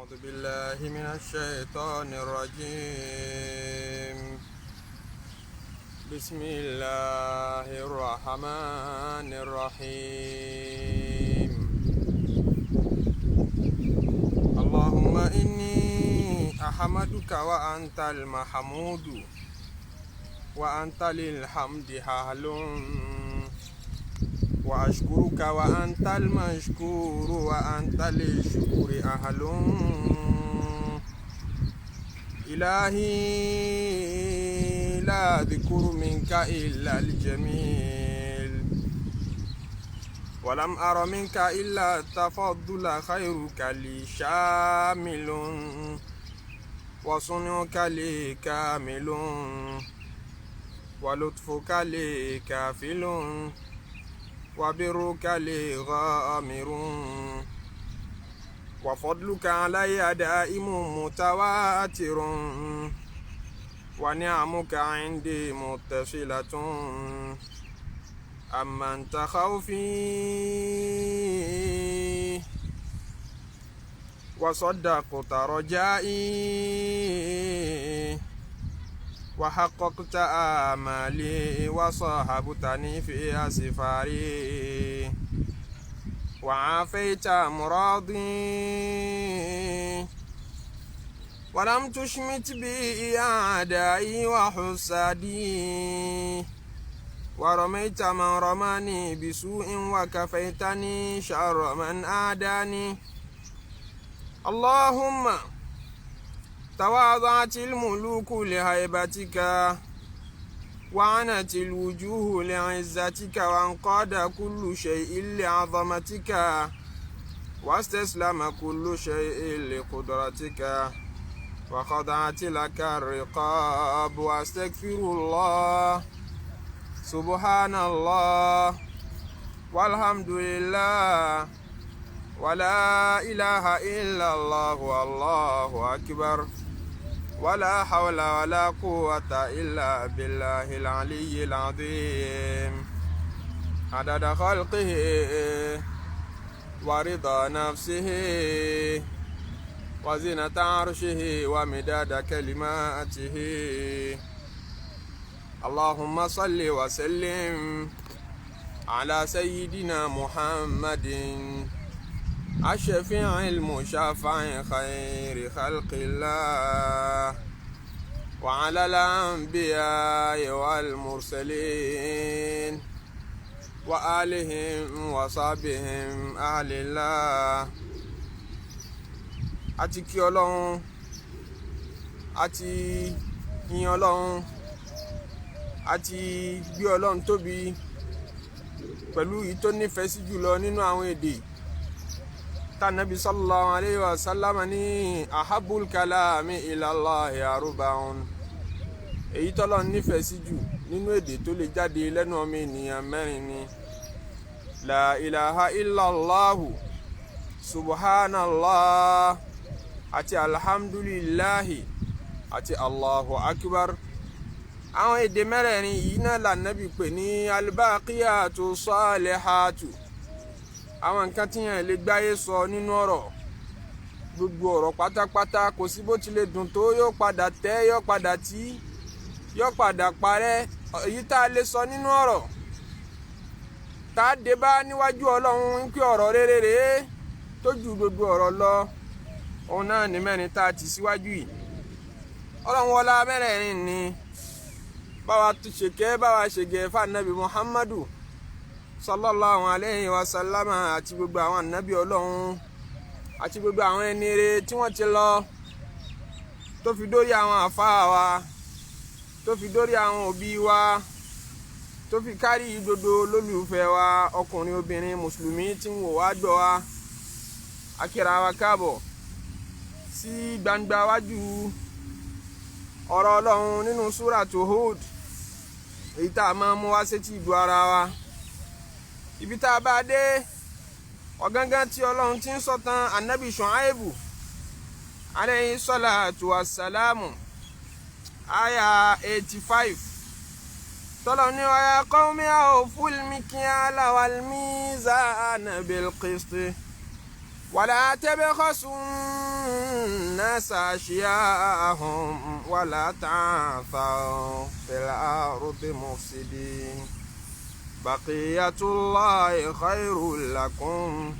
أعوذ بالله من الشيطان الرجيم. بسم الله الرحمن الرحيم. اللهم إني أحمدك وأنت المحمود وأنت للحمد أهل، وأشكرك وأنت المشكور وأنت للشكر أهل. إلهي لا ذكر منك إلا الجميل، ولم أر منك إلا التفضل. خيرك لي شامل وصنعك لي كامل، ولطفك لي كافل وبرك لي غامر، وفضلك علي دائم متواتر، ونعمك عندي متصلة. أما أنت خوفي وصدقت رجائي، وحققت آمالي وصاحبتني في أسفاري، وعافيت أمراضي، ولم تشمت بي أعدائي وحسادي، ورميت من رماني بسوء وكفيتني شر من أعداني. اللهم تواضعت الملوك لهيبتك، وعنت الوجوه لعزتك، وانقاد كل شيء لعظمتك، واستسلم كل شيء لقدرتك، وخضعت لك الرقاب. واستغفر الله، سبحان الله، والحمد لله، ولا إله إلا الله، والله أكبر، ولا حول ولا قوة إلا بالله العلي العظيم. عدد خلقه ورضا نفسه وزنة عرشه ومداد كلماته. اللهم صل وسلم على سيدنا محمد الشفيع المشفع خير خلق الله، وعلى الأنبياء والمرسلين وآلهم وصحبهم أهل الله. àti kí Ọlọ́run, àti yìn Ọlọ́run, àti gbé Ọlọ́run tóbi pẹ̀lú èyí tó nífẹ̀ẹ́ sí jùlọ nínú àwọn èdè tànàbí sallallahu alayhi wa sallam ní ahabul kalami ilallahi arba'un. èyí tọ́lọ́ nífẹ̀ẹ́ sí jù nínú èdè tó lè jáde lẹ́nu ọmọ ènìyàn mẹ́rin ni la ilaha illallahu, subhanallah, àti alhamdulillahi, àti allahu akbar. àwọn èdè mẹ́rẹ̀ẹ̀rin yìí náà lànàbí pè ní albaqiyatu salihatu. àwọn nǹkan tí yẹn lè gbáyé sọ nínú ọ̀rọ̀, gbogbo ọ̀rọ̀ pátápátá, kò sí bó ti lè dùn tó, yóò padà tẹ́, yóò padà tí, yóò padà parẹ́. èyí tá a lè sọ nínú ọ̀rọ̀ tá a dé bá níwájú Ọlọ́run ń pè ọ̀rọ̀ rere rèé tó ju gbogbo ọ̀rọ̀ lọ, òun náà ní mẹ́rin tá a ti síwájú yìí. Ọlọ́run wọlá mẹ́rẹ̀ẹ̀rin ni báwa tó ṣe kẹ́, báwa ṣe gẹ̀ fún ànábì Muhammadu sallallahu alayhi wa sallam, àti gbogbo àwọn ànábì Ọlọ́run, àti gbogbo àwọn ẹni rere tí wọ́n ti lọ, tó fi dórí àwọn àfáà wa, tó fi dórí àwọn òbí wa, tó fi kárí gbogbo olólùfẹ́ wa, ọkùnrin obìnrin mùsùlùmí tí ń wò wá gbọ́ wa. A kíra wa káàbọ̀ sí gbangba wájú ọ̀rọ̀ Ọlọ́run nínú súratu Hud, èyí tá a máa mú wá sétí ìgbọ́ ara wa. ibi tá a bá dé ọ̀gángan tí Ọlọ́run ti ń sọ̀tàn ànábì Ṣuaibu alayhi salatu wassalamu, aya 85. tọ́lọ̀ ní wa ya qawmi awful mikyala wal mizana bil qisti ولا تبخسوا الناس أشياءهم ولا تعثوا في الأرض مفسدين بقية الله خير لكم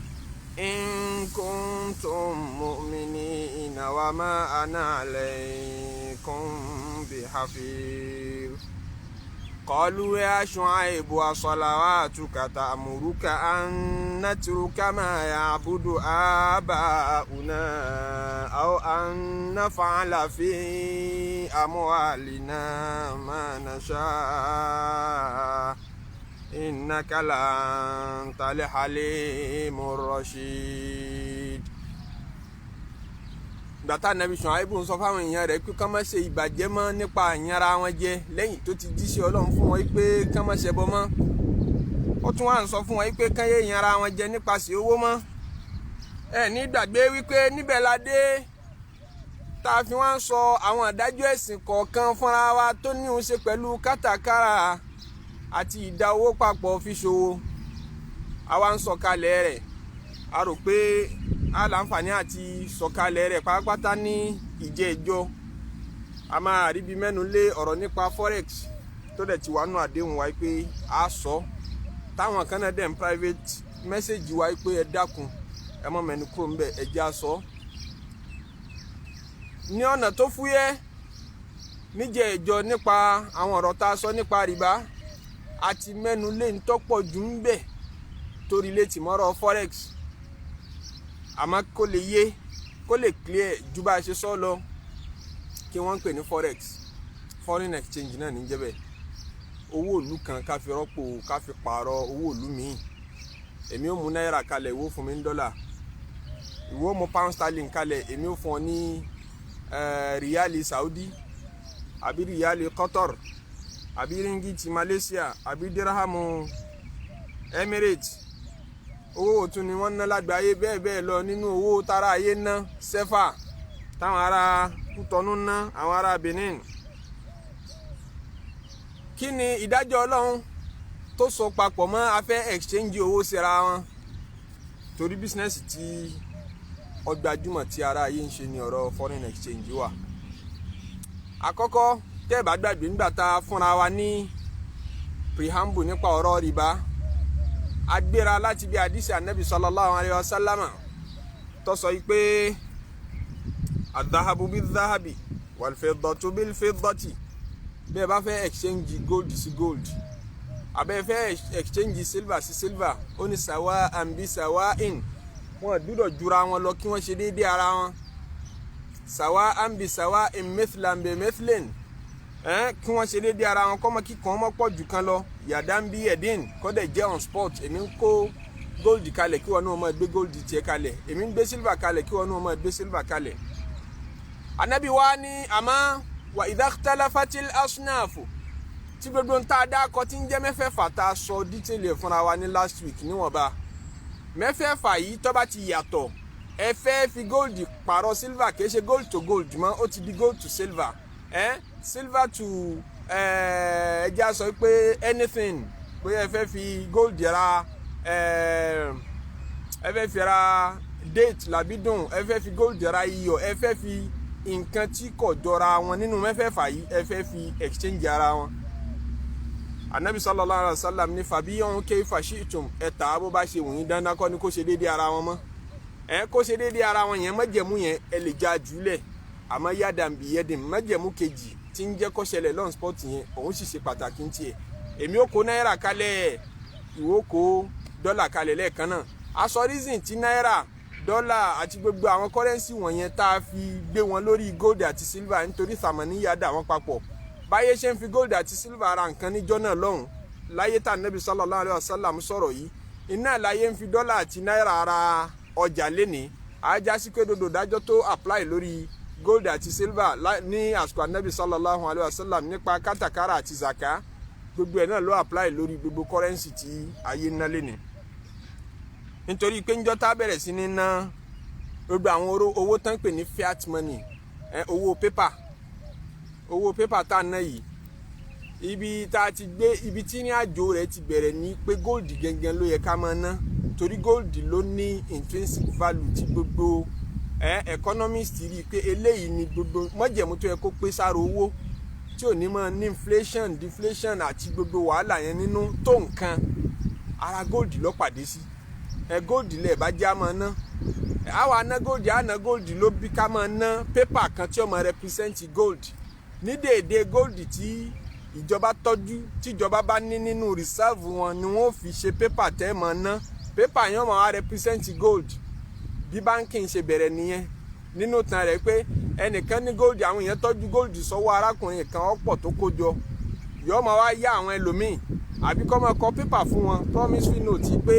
إن كنتم مؤمنين وما أنا عليكم بحفيظ قالوا يا شعيب وصلواتك تأمرك أن نترك ما يعبد آباؤنا أو أن نفعل في أموالنا ما نشاء إنك لأنت الحليم الرشيد. Gbàtà Nàbí Ṣuaibu ń sọ fáwọn èèyàn rẹ̀ pé kán má ṣe ìbàjẹ́ mọ́ nípa ìyanra wọn jẹ lẹ́yìn tó ti jíṣẹ́ Ọlọ́run fún wọn pé kán má ṣẹbọ mọ́. Ó tún wá ń sọ fún wọn pé kán yé ìyanra wọn jẹ nípasẹ̀ owó mọ́. Ẹ ní gbàgbé wípé níbẹ̀ la dé tá a fi wá ń sọ àwọn ìdájọ́ ẹ̀sìn kọ̀ọ̀kan fúnra wa tó ní òun ṣe pẹ̀lú kátàkárà àti ìdá owó papọ̀ fi ṣòwò. Àwa ń sọ̀kalẹ̀ rẹ̀ a rò pé aláǹfààní àti sọ̀kalẹ̀ rẹ̀ pátápátá ní ìjẹ́jọ́ a máa rí bí mẹ́nu lé ọ̀rọ̀ nípa forex tó dẹ̀ ti wà nù àdéhùn wa pé a sọ táwọn kan náà dẹ̀ ń private message wa pé ẹ dákun ẹ mọ́ mẹ́nu kúrò ńbẹ̀ ẹ jẹ́ a sọ. ní ọ̀nà tó fúyẹ́ níjẹ́jọ́ nípa àwọn ọ̀rọ̀ tá a sọ nípa rìbá àti mẹ́nu lé ń tọ́pọ̀ jù ń bẹ̀ torí létí mọ́rọ̀ forex àmọ́ kó lè yé kó lè clear ju bá a ṣe sọ lọ kí wọ́n ń pè ní forex foreign exchange náà ní jẹ́bẹ̀ owó ìlú kan ká fi rọ́pò ká fi pààrọ̀ owó ìlú míì èmi ò mú náírà kalẹ̀ ìwọ fún mi ní dọ́là ìwọ mú pound sterling kalẹ̀ èmi ò fún ọ ní riyali Saudi àbí riyali Qatar àbí ringiti Malaysia àbí dirhamu Emirates owó òtún ni wọ́n ná lágbàáyé bẹ́ẹ̀ bẹ́ẹ̀ lọ nínú owó tára ayé ná sẹ́fà táwọn ará Kútọ́nù ná àwọn ará Benin. Kí ni ìdájọ́ Ọlọ́run tó so papọ̀ mọ́ afẹ́ exchange owó síra wọn torí bísínẹ́sì tí ọgbàjúmọ̀ tí ará ayé ń ṣe ní ọ̀rọ̀ foreign exchange wà. Àkọ́kọ́ tẹ́ ẹ bá gbàgbé nígbà tá a fúnra wa ní preamble nípa ọ̀rọ̀ rìbá agbéra láti bí àdìsí ànábì sallallahu alayhi wa sallam tó sọ pé adhahabu bil dhahabi wal fiddatu bil fiddati bí ẹ bá fẹ́ exchange gold sí gold àbẹ́ fẹ́ exchange silver sí silver ó ní sawa'an bi sawa'in wọn gbọ́dọ̀ jura wọn lọ kí wọ́n ṣe déédéé ara wọn sawa'an bi sawa'in mithlan bi mithlin kí wọ́n ṣe déédéé ara wọn kọ́mọ kíkan ọmọ pọ̀ jù kan lọ yàdá ń bí ẹ̀dín kọ́dẹ̀ jẹ́ on spot èmi ń kó gold kalẹ̀ kí wọ́n náà máa gbé gold tiẹ̀ kalẹ̀ èmi ń gbé silver kalẹ̀ kí wọ́n náà máa gbé silver kalẹ̀. Ànábì wa ní àmọ́ wa idha ikhtalafatil asnafu tí gbogbo ń tá a dá akọ tí ń jẹ́ mẹ́fẹ̀ẹ̀fà tá a sọ dítìlì fúnra wa ní last week níwọ̀nba mẹ́fẹ̀ẹ̀fà yìí tó bá ti yàtọ̀ ẹ fẹ́ fi gold pààrọ̀ silver kì í ṣe gold to gold mọ́ ó ti di gold to silver silver to ẹja sọ pé anything pé ẹ fẹ́ fi gold ra ẹ fẹ́ fi ra date làbídùn ẹ fẹ́ fi gold ra iyọ̀ ẹ fẹ́ fi nǹkan tí kò jọra wọn nínú mẹ́fẹ̀ẹ̀fà yìí ẹ fẹ́ fi exchange ara wọn. Anabi sallallahu alaihi wasallam ní fabiyan kayfa shi'tum ẹ̀ta bó bá ṣe wọ̀nyí dandan kọ́ ni kó ṣe déédéé ara wọn mọ́ kó ṣe déédéé ara wọn yẹn májẹ̀mú yẹn ẹ lè já jùlẹ̀ àmọ́ yádàm bí yẹ́dìm májẹ̀mú kejì tí ń jẹ́ kó ṣẹlẹ̀ lọ́n sport yẹn òun sì ṣe pàtàkì ń tiẹ̀ èmi ò kó náírà kalẹ̀ ìwọ kó dọ́là kalẹ̀ lẹ́ẹ̀kan náà aṣọ reason tí náírà dọ́là àti gbogbo àwọn kọ́rẹ́nsì wọ̀nyẹn tá a fi gbé wọn lórí gold àti silver nítorí sàmánìyà dà wọ́n papọ̀ báyé ṣe ń fi gold àti silver ra nǹkan níjọ́ náà lọ́hùn láyé tá Nábì sallallahu alaihi wasallam sọ̀rọ̀ yìí iná láyé ń fi dọ́là àti náírà ra ọjà lénìí àjá sí pé dodo dájọ́ tó apply lórí gold àti silver ní àsìkò Ànábì sallallahu alaihi wasallam nípa kátàkárà àti zaka gbogbo ẹ̀ náà ló apply lórí gbogbo currency tí ayé ná lénìí nítorí pé njọ́ tá bẹ̀rẹ̀ sí ní ná gbogbo àwọn owó tán pè ní fiat money owó pépà tá ná yìí ibi tá ti gbé ibi tí ní àjò rẹ̀ ti bẹ̀rẹ̀ ní pé gold gẹ́gẹ́ ló yẹ ká máa ná torí gold ló ní intrinsic value tí gbogbo economist rí pé eléyìí ni gbogbo májẹ̀mú tó yẹ kó pé sára owó tí ò ní mọ ní inflation deflation àti gbogbo wàhálà yẹn nínú tó nǹkan ara gold ló pàdé sí. Gold lẹ̀ bá já mọ́ ná àwa ná gold ló bí ká mọ́ ná pépà kan tí ó mọ represent gold ní déédéé gold tí ìjọba tọ́jú tí ìjọba bá ní nínú reserve wọn ni wọ́n fi ṣe pépà tẹ́ mọ́ ná pépà yẹn mọ́ wá represent gold bí báńkì ń ṣe bẹ̀rẹ̀ nìyẹn nínú tán rẹ̀ pé ẹnìkan ní gold àwọn èèyàn tọ́jú gold sọ́wọ́ arákùnrin kan ọ̀pọ̀ tó kó jọ yóò máa wá yá àwọn ẹlòmíì àbí kọ́ máa kọ pépà fún wọn promissory note pé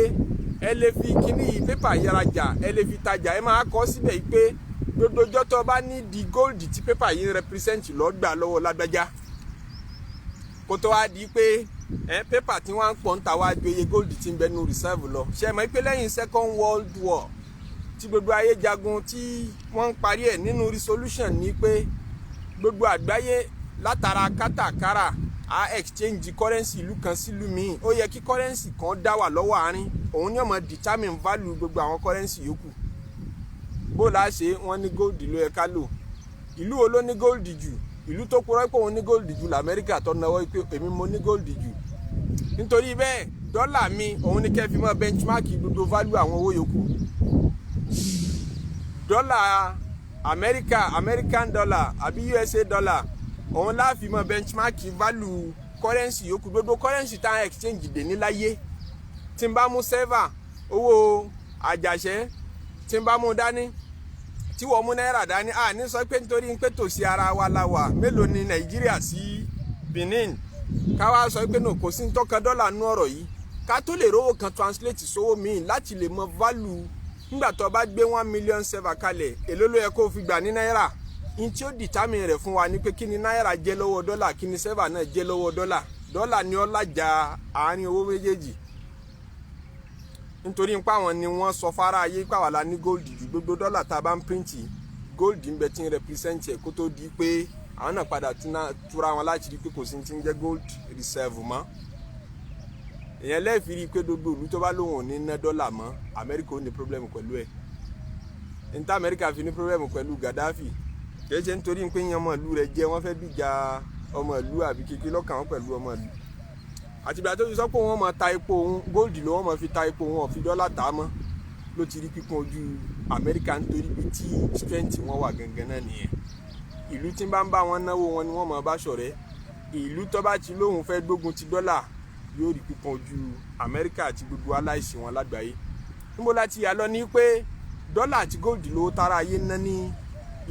ẹ lè fi kíní yìí pépà yẹra jà ẹ lè fi tajà ẹ máa kọ síbẹ̀ yìí pé gbogbo ọjọ́ tó bá ní di gold tí pépà yìí represent lọ́gbà lọ́wọ́ lágbájá kó tó wá di pé pépà tí wọ́n ń pọ̀ ń ta wá ju iye gold tí ń bẹ nínú reserve lọ ṣe mọ̀ pé lẹ́yìn Second World War tí gbogbo ayé jagun tí wọ́n ń parí ẹ̀ nínú resolution ní pé gbogbo àgbáyé látara kátàkárà a exchange currency ìlú kan sí ìlú míì ó yẹ kí currency kan dá wà lọ́wọ́ àárín òun ni ó máa determine value gbogbo àwọn currency yòókù bó la ṣe wọ́n ní gold ló yẹ ká lò ìlú wo ló ní gold jù ìlú tó kúrò pé òun ní gold jù l'Amẹ́ríkà tó náwó pé èmi mo ní gold jù nítorí bẹ́ẹ̀ dọ́là mi òun ní kẹ́ fi mọ́ benchmark gbogbo value àwọn owó yòókù dọ́là American dollar àbí USA dollar òun láàfin mọ́ benchmark value currency yòókù gbogbo currency tá exchange dè ní láyé tí n bá mú server owó àjàṣẹ́ tí n bá mú dání tí wọ́n mú náírà dání ní sọ pé nítorí pé tòsí ara wa la wà mélòó ni Nàìjíríà sí Benin káwá sọ pé kò sí tọ́ka dọ́là nú ọ̀rọ̀ yìí ká tó lè rówó kan translate sówó míì láti lè mọ value nígbà tó bá gbé 1 million server kalẹ̀ èló ló yẹ kó fi gbà ní náírà in tí ó determine rẹ̀ fún wa ni pé kí ni náírà jẹ́ lọ́wọ́ dọ́là kí ni server náà jẹ́ lọ́wọ́ dọ́là ni ó lájà àárín owó méjèèjì nítorí pé àwọn ni wọ́n sọ fara ayé pàwọ́ la ní gold ju gbogbo dọ́là tá a bá ń píntì gold ń bẹ tí ń represent ẹ̀ kó tó di pé àwọn náà padà túra wọn láti rí pé kò sí ti ń jẹ́ gold reserve mọ́ èèyàn lẹ́ẹ̀fì rí i pé gbogbo ìlú tó bá lóun ò ní ná dọ́là mọ́ Amẹ́ríkà ò ní problem pẹ̀lú ẹ̀ níta Amẹ́ríkà fi ní problem pẹ̀lú Gaddafi kìí ṣe nítorí pé yan ọmọ ìlú rẹ̀ jẹ́ wọ́n fẹ́ bìjà ọmọ ìlú àbí kékeré lọ́kàn wọn pẹ̀lú ọmọ ìlú àtìgbà tó fi sọ pé wọ́n máa ta epo òun gold ló wọ́n máa fi ta epo òun ó fi dọ́là tà á mọ́ ló ti rí pípọ́n ojú Amẹ́ríkà nítorí bí tí strength wọn wà gangan náà nìyẹn ìlú tí bá ń bá wọn náwó wọn ni wọ́n máa bá ṣọ̀rẹ́ ìlú tó bá ti lóhùn fẹ́ gbógun ti dọ́là yóò rí pípọ́n ojú Amẹ́ríkà àti gbogbo aláìsí wọn lágbàáyé níbo láti yà lọ ní pé dọ́là àti gold ló tara ayé ná ní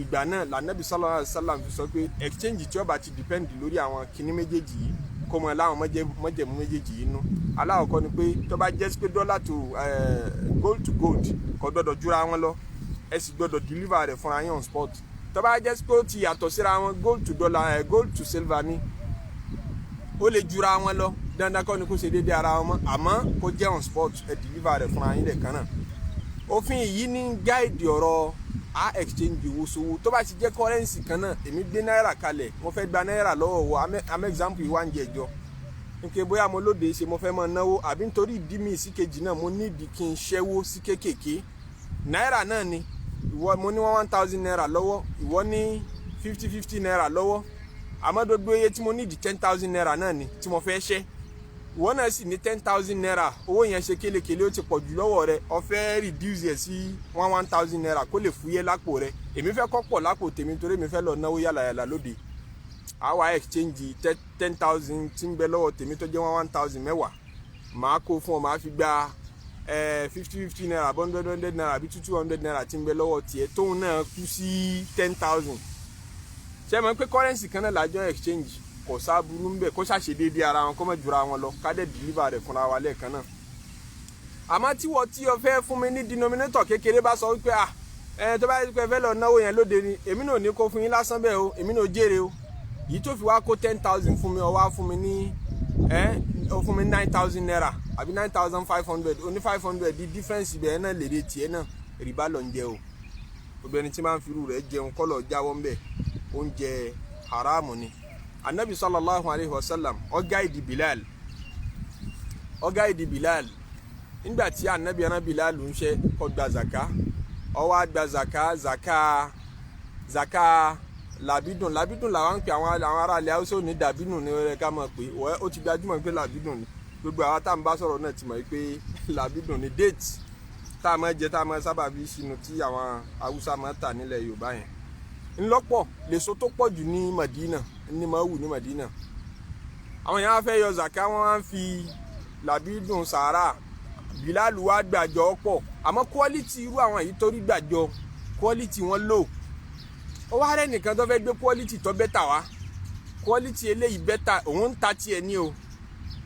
ìgbà náà lànàbí sallallahu alaihi wasallam fi sọ pé exchange tí ó bá ti depend lórí àwọn kinní méjèèjì yìí kó mọ láwọn mọ́jẹ̀mú méjèèjì yìí nú aláwọ̀kọ́ ni pé tó bá jẹ́ pé dọ́là to gold to gold kò gbọ́dọ̀ jura wọn lọ ẹ sì gbọ́dọ̀ deliver rẹ̀ fúnra yín on spot tó bá jẹ́ pé ó ti yàtọ̀ síra wọn gold to dollar gold to silver ni ó lè jura wọn lọ dandan kọ́ ni kó ṣe déédéé ara wọn mọ́ àmọ́ kó jẹ́ on spot ẹ deliver rẹ̀ fúnra yín lẹ́ẹ̀kan náà òfin yìí ní gáìdì ọ̀rọ̀ a exchange owó sówó tó bá ti jẹ́ currency kan náà èmi gbé náírà kalẹ̀ mo fẹ́ gba náírà lọ́wọ́ wọ am example yìí wá ń jẹjọ́ nítorí bóyá mo lóde ṣe mo fẹ́ mọ náwó àbí nítorí ìdí mi sí kejì náà mo nídìí kí n ṣẹ́wó sí kéékèèké náírà náà ni ìwọ mo ní 1000 naira lọ́wọ́ ìwọ ní 50 naira lọ́wọ́ àmọ́ gbogbo iye tí mo nídìí 10,000 naira náà ni tí mo fẹ́ ṣẹ́ ìwọ náà sì ní 10,000 naira owó yẹn ṣe kélekèlé ó ti pọ̀ jù lọ́wọ́ rẹ ó fẹ́ reduce ẹ̀ sí 1000 naira kó lè fúyẹ́ lápò rẹ èmi fẹ́ kó pọ̀ lápò tèmi torí mi fẹ́ lọ náwó yàlàyàlà lóde àwa exchange 10,000 tí ń bẹ lọ́wọ́ tèmi tó jẹ́ 1000 mẹ́wàá màá kó fún ọ màá fi gba 50 naira 100 naira àbí 200 naira tí ń bẹ lọ́wọ́ tiẹ̀ tóun náà kú sí 10,000 ṣé mọ̀ pé currency kan náà lájọ exchange kò sábúrú ń bẹ kó ṣàṣe déédéé ara wọn kó má jura wọn lọ ká dẹ̀ deliver rẹ̀ fúnra wa lẹ́ẹ̀kan náà àmọ́ tí wọ́n tí o fẹ́ fún mi ní denominator kékeré bá sọ wípé tó bá yẹ pé fẹ́ lọ náwó yẹn lóde ni èmi náà ní kó fún yín lásán bẹ́ẹ̀ o èmi náà jèrè o yìí tó fi wá kó 10,000 fún mi ó wá fún mi ní ó fún mi 9,000 naira àbí 9,500 ó ní 500 di difference ibẹ̀ náà lè de tiẹ̀ náà rìbá lọ ń jẹ o obìnrin tí máa ń firú rẹ̀ jẹun kọ́lọ̀ jáwọ́ ń bẹ̀ oúnjẹ haramu ni anabi sallallahu alaihi wasallam ó guide Bilal nígbà tí ànábì rán Bilal ń ṣe kó gba zaka ó wá gba zaka làbídùn làwọn ń pè àwọn ará ilẹ̀ Haúsá ní dàbínù ní ọ̀rẹ́ ká mọ̀ pé ó ti gbajúmọ̀ pé làbídùn ni gbogbo àwọn tá à ń bá sọ̀rọ̀ náà ti mọ̀ pé làbídùn ni date tá a máa jẹ tá a máa sábà fi sínú tí àwọn Haúsá máa tà nílẹ̀ Yorùbá yẹn ńlọ́pọ̀ lèso tó pọ̀ jù ní Madina ní máa wù ní Madina àwọn èèyàn á fẹ́ yọ zaka wọn á fi làbídùn sàárà Bilal wá gbàjọ pọ̀ àmọ́ quality irú àwọn yìí torí gbàjọ quality wọn lò ó wá rẹ́ nìkan tó fẹ́ gbé quality tó bẹ́tà wá quality eléyìí bẹ́tà òun ń ta tiẹ̀ ní o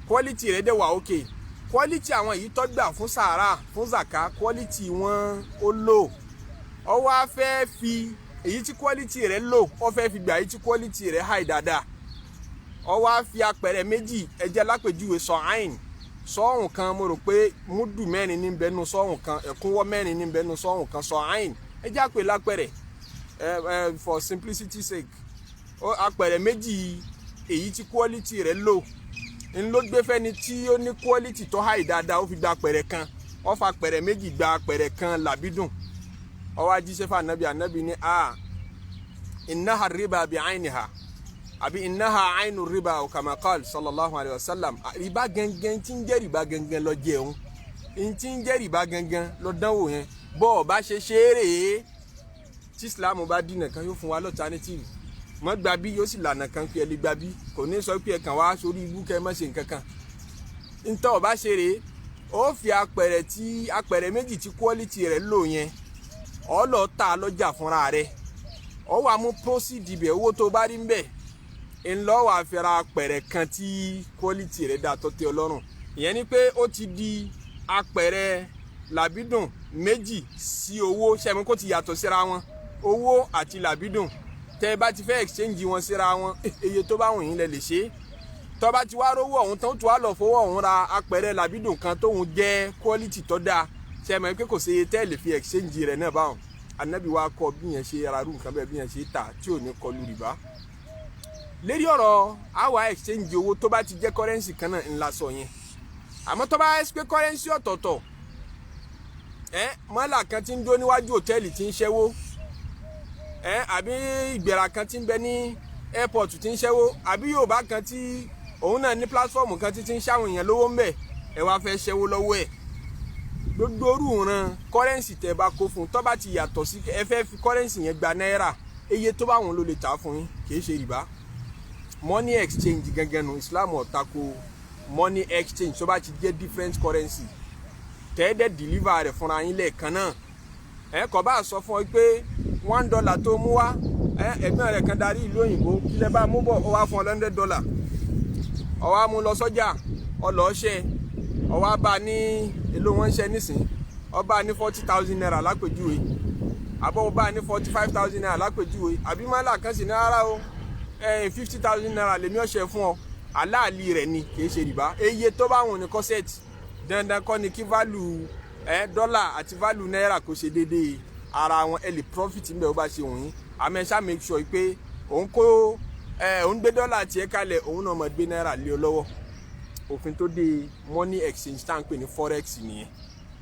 quality rẹ̀ dẹ̀ wà okay quality àwọn yìí tó gbà fún sàárà fún zaka quality wọn ó lò ó wá fẹ́ fi èyí tí quality rẹ̀ lò ó fẹ́ fi gbà èyí tí quality rẹ̀ high dáadáa ó wá fi apẹ̀rẹ̀ méjì ẹjẹ́ lápèjúwe sọ̀hìn sọ́ọ̀hún kan mo rò pé múdù mẹ́rin ní bẹ́nu sọ́ọ̀hún kan ẹ̀kúnwọ́ mẹ́rin ní bẹ́nu sọ́ọ̀hún kan sọ̀hìn ẹjẹ́ àpè lápẹ̀rẹ̀ for simplicity sake apẹ̀rẹ̀ méjì èyí tí quality rẹ̀ lò ń ló gbé fẹ́ni tí ó ní quality tó high dáadáa ó fi gba apẹ̀rẹ̀ kan ó fa apẹ̀rẹ̀ méjì gba apẹ̀rẹ̀ kan làbídùn ó wá jíṣẹ́ fún ànábì ní innaha riba bi ainiha àbí innaha ainu riba kama qala sallallahu alayhi wa sallam riba gangan tí ń jẹ́ riba gangan lọ jẹun tí ń jẹ́ riba gangan lọ dánwò yẹn bọ́ ọ bá ṣe ṣeré tí Islam bá dínà kan yóò fún wa l'alternative mọ́ gba bí yóò sì lànà kan pé ẹ lè gba bí kò ní sọ pé ẹ kàn wá sórí ibú kẹ́ ẹ má ṣe nǹkan kan ntọ́ ọ bá ṣeré ó fi apẹ̀rẹ̀ méjì tí quality rẹ̀ lò yẹn ọ lọ ta lọ́jà fúnra rẹ̀ ọ wà mú proceed ibẹ̀ owó tó bá rí ń bẹ̀ ńlọ wà fẹ́ra apẹ̀rẹ̀ kan tí quality rẹ̀ dà tó tẹ́ ọ lọ́rùn ìyẹn ni pé ó ti di apẹ̀rẹ̀ làbídùn méjì sí owó ṣẹ́mi kó ti yàtọ̀ síra wọn owó àti làbídùn tẹ́ ẹ bá ti fẹ́ exchange wọn síra wọn iye tó bá wùn yín lẹ lè ṣe tó bá ti wá rówó ọ̀hún tán tó wá lọ fowó ọ̀hún ra apẹ̀rẹ̀ làbídùn kan tóun jẹ́ quality tó dáa ṣẹ́mi pé kò ṣe iye tẹ́ ẹ lè fi exchange rẹ̀ náà báwọn Ànábì wa kọ́ bí yẹn ṣe ara rú nǹkan bẹ́ẹ̀ bí yẹn ṣe tà tí ò ní kọlu rìbá lérí ọ̀rọ̀ àwa exchange owó tó bá ti jẹ́ currency kan náà ńlá sọ yẹn àmọ́ tó bá ẹ́ pé currency ọ̀tọ̀ọ̀tọ̀ mọ́là kan tí ń dó níwájú hòtẹ́ẹ̀lì tí ń ṣẹ́wó àbí ìgbéra kan tí ń bẹ ní airport tí ń ṣẹ́wó àbí Yorùbá kan tí òun náà ní platform kan tí ń ṣàwọn èèyàn lówó ń bẹ̀ ẹ wá fẹ́ ṣẹ́wó lọ́wọ́ ẹ̀ gbogbo orú ìran currency tẹ́ bá kó fún tó bá ti yàtọ̀ sí ẹ fẹ́ fi currency yẹn gba náírà iye tó bá wọn ló lè tà fún yín kì í ṣe rìbá money exchange gangan nu Islam ò tako money exchange tó bá ti jẹ́ different currency tẹ́ẹ̀dẹ̀ deliver rẹ̀ fúnra yín lẹ́ẹ̀kan náà kò bá sọ fún ọ pé $1 tó mú wá ẹ̀gbọ́n rẹ̀ kan darí ìlú òyìnbó kílẹ̀ bá mú bọ̀ ọ wá fún $100 ọ wá mú lọ sọ́jà ọ lọ́ọ́ ṣe ọ wá bá ní èlò wọn ṣe nísìn ọ bá ní 40,000 naira lápèjúwe àbọ̀ ọ bá ní 45,000 naira lápèjúwe àbí mọ́là kan sì ní rárá o 50,000 naira lèmi ọ̀ṣẹ̀ fún ọ aláàlì rẹ̀ ni kì í ṣe rìbá eye tó bá wọn ní kọ́sẹ̀tì dandan kọ́ ni kí value dọ́là àti value náírà kò ṣe déédéé ara wọn ẹ lè profit níbẹ̀ ó bá ṣe wọ̀nyí àmọ́ ẹ ṣá make sure pé òun gbé dọ́là tiẹ̀ kalẹ̀ òun náà máa gbé náírà lé ọ lọ́wọ́ òfin tó de money exchange tá à ń pè ní forex nìyẹn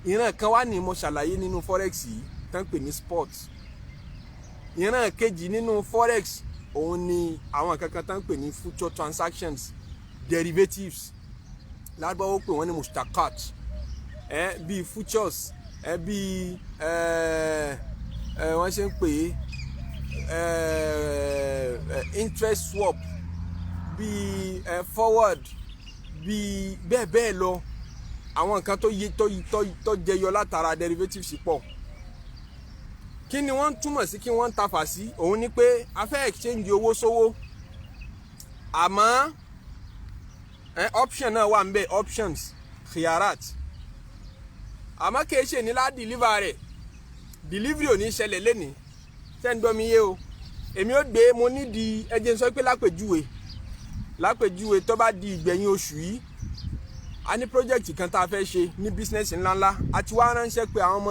ìran kan wá ní mo ṣàlàyé nínú forex yìí tá à ń pè ní spot ìran kejì nínú forex òun ni àwọn kankan tá à ń pè ní future transactions derivatives lágbàwọ́ pé wọ́n ní mustakat bíi futures bíi wọ́n ṣe ń pè interest swap bíi forward bíi bẹ́ẹ̀ bẹ́ẹ̀ lọ àwọn nǹkan tó jẹyọ látara derivatives pọ̀ kí ni wọ́n túmọ̀ sí kí wọ́n tafà sí òun ni pé a fẹ́ exchange owó sówó àmọ́ option náà wà ń bẹ options khiyarat àmọ́ kìí ṣe ní lá deliver rẹ̀ delivery ò ní ṣẹlẹ̀ lẹ́ni sẹ́ńdọ́mi yé o èmi ó gbé mo nídìí ẹjẹ́ ń sọ pé lápèjúwe tó bá di ìgbẹ̀yìn oṣù yìí a ní project kan tá a fẹ́ ṣe ní business ńláńlá àti wá ránṣẹ́ pé àwọn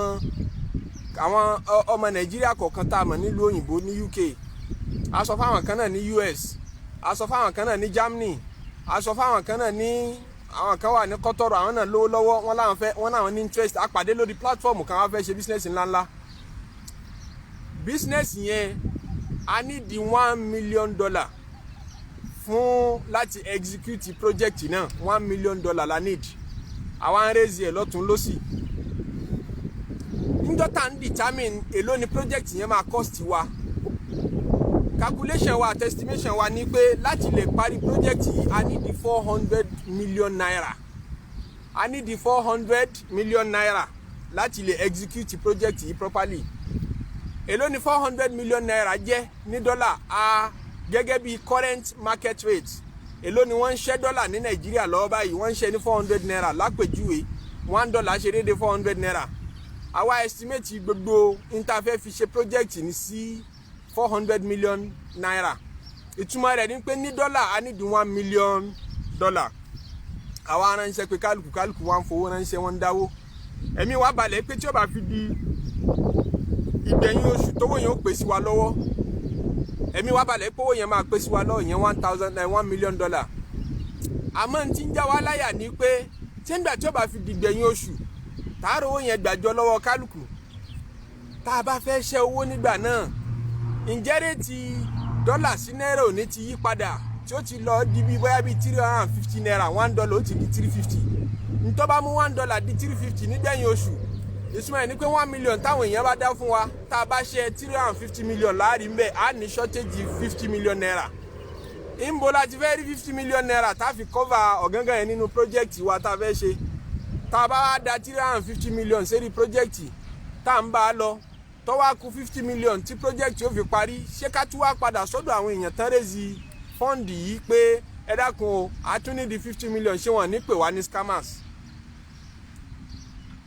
ọmọ Nàìjíríà kọ̀ọ̀kan tá a mọ̀ nílùú òyìnbó ní UK a sọ fáwọn kan náà ní US a sọ fáwọn kan náà ní Germany a sọ fáwọn kan náà ní àwọn kan wà ní kọ́tọ́rọ̀ àwọn náà lówó lọ́wọ́ wọ́n láwọn ní interest àpàdé lórí platform kan wọ́n fẹ́ ṣe business ńláńlá business yẹn a ní di $1 million fún láti execute project náà $1 million la need àwọn raise ẹ̀ lọ́tún lọ́sì níjọ́ tá ń determine èló ni project yẹn máa cost wa calculation wa estimation wa ní pé láti lè parí project yìí a ní di 400 million naira a ní di 400 million naira láti lè execute project yìí properly èló ni 400 million naira jẹ́ ní dọ́là a gẹ́gẹ́ bí current market rate èló ni wọ́n ń ṣe dọ́là ní Nàìjíríà lọ́wọ́ báyìí wọ́n ń ṣe ní 400 naira lápèjúwe $1 ṣe déédéé 400 naira àwa estimate gbogbo interfere fi ṣe project ní sí 400 million naira ìtumọ̀ rẹ̀ ni pé ní dọ́là a ní di $1 million àwa aránṣẹ́ pé kálukú wá ń fowó ránṣẹ́ wọn ń dáwó ẹ̀mí wa balẹ̀ pé tí ó bá fi di ìgbẹ̀yìn oṣù tówó yẹn ó pè sí wa lọ́wọ́ ẹ̀mí wa balẹ̀ pé owó yẹn máa pè sí wa lọ́wọ́ yẹn $1 million àmọ́ ní ti ń já wa láyà ní pé tí ń gbà tí ó bá fi di ìgbẹ̀yìn oṣù tààrà owó yẹn gbàjọ lọ́wọ́ kálukú tá a bá fẹ́ ṣẹ́ owó nígbà náà ǹjẹ́ rètí dọ́là sí náírà ò ní ti yí padà tí ó ti lọ di bí bóyá bí 350 naira $1 ó ti di 350 ntọ́ bá mú $1 di 350 nígbẹ̀yìn oṣù ìsúnmọ́ ẹ̀ ní pé 1 million táwọn èèyàn bá dá fún wa tá a bá ṣe 350 million láàrin bẹ́ẹ̀ á ní shortage 50 million naira ìmbo láti fẹ́ rí 50 million naira tá a fi cover ọ̀gángán yẹn nínú project wa tá a fẹ́ ṣe tá a bá wá da 350 million sérí project tá a ń bá a lọ tó wá kù 50 million tí project yóò fi parí ṣé ká tún wá padà sọ́dọ̀ àwọn èèyàn tán rèézi fọ́ǹdì yìí pé ẹ dákun o a tún ní di 50 million ṣé wọ́n ní pè wá ní scammers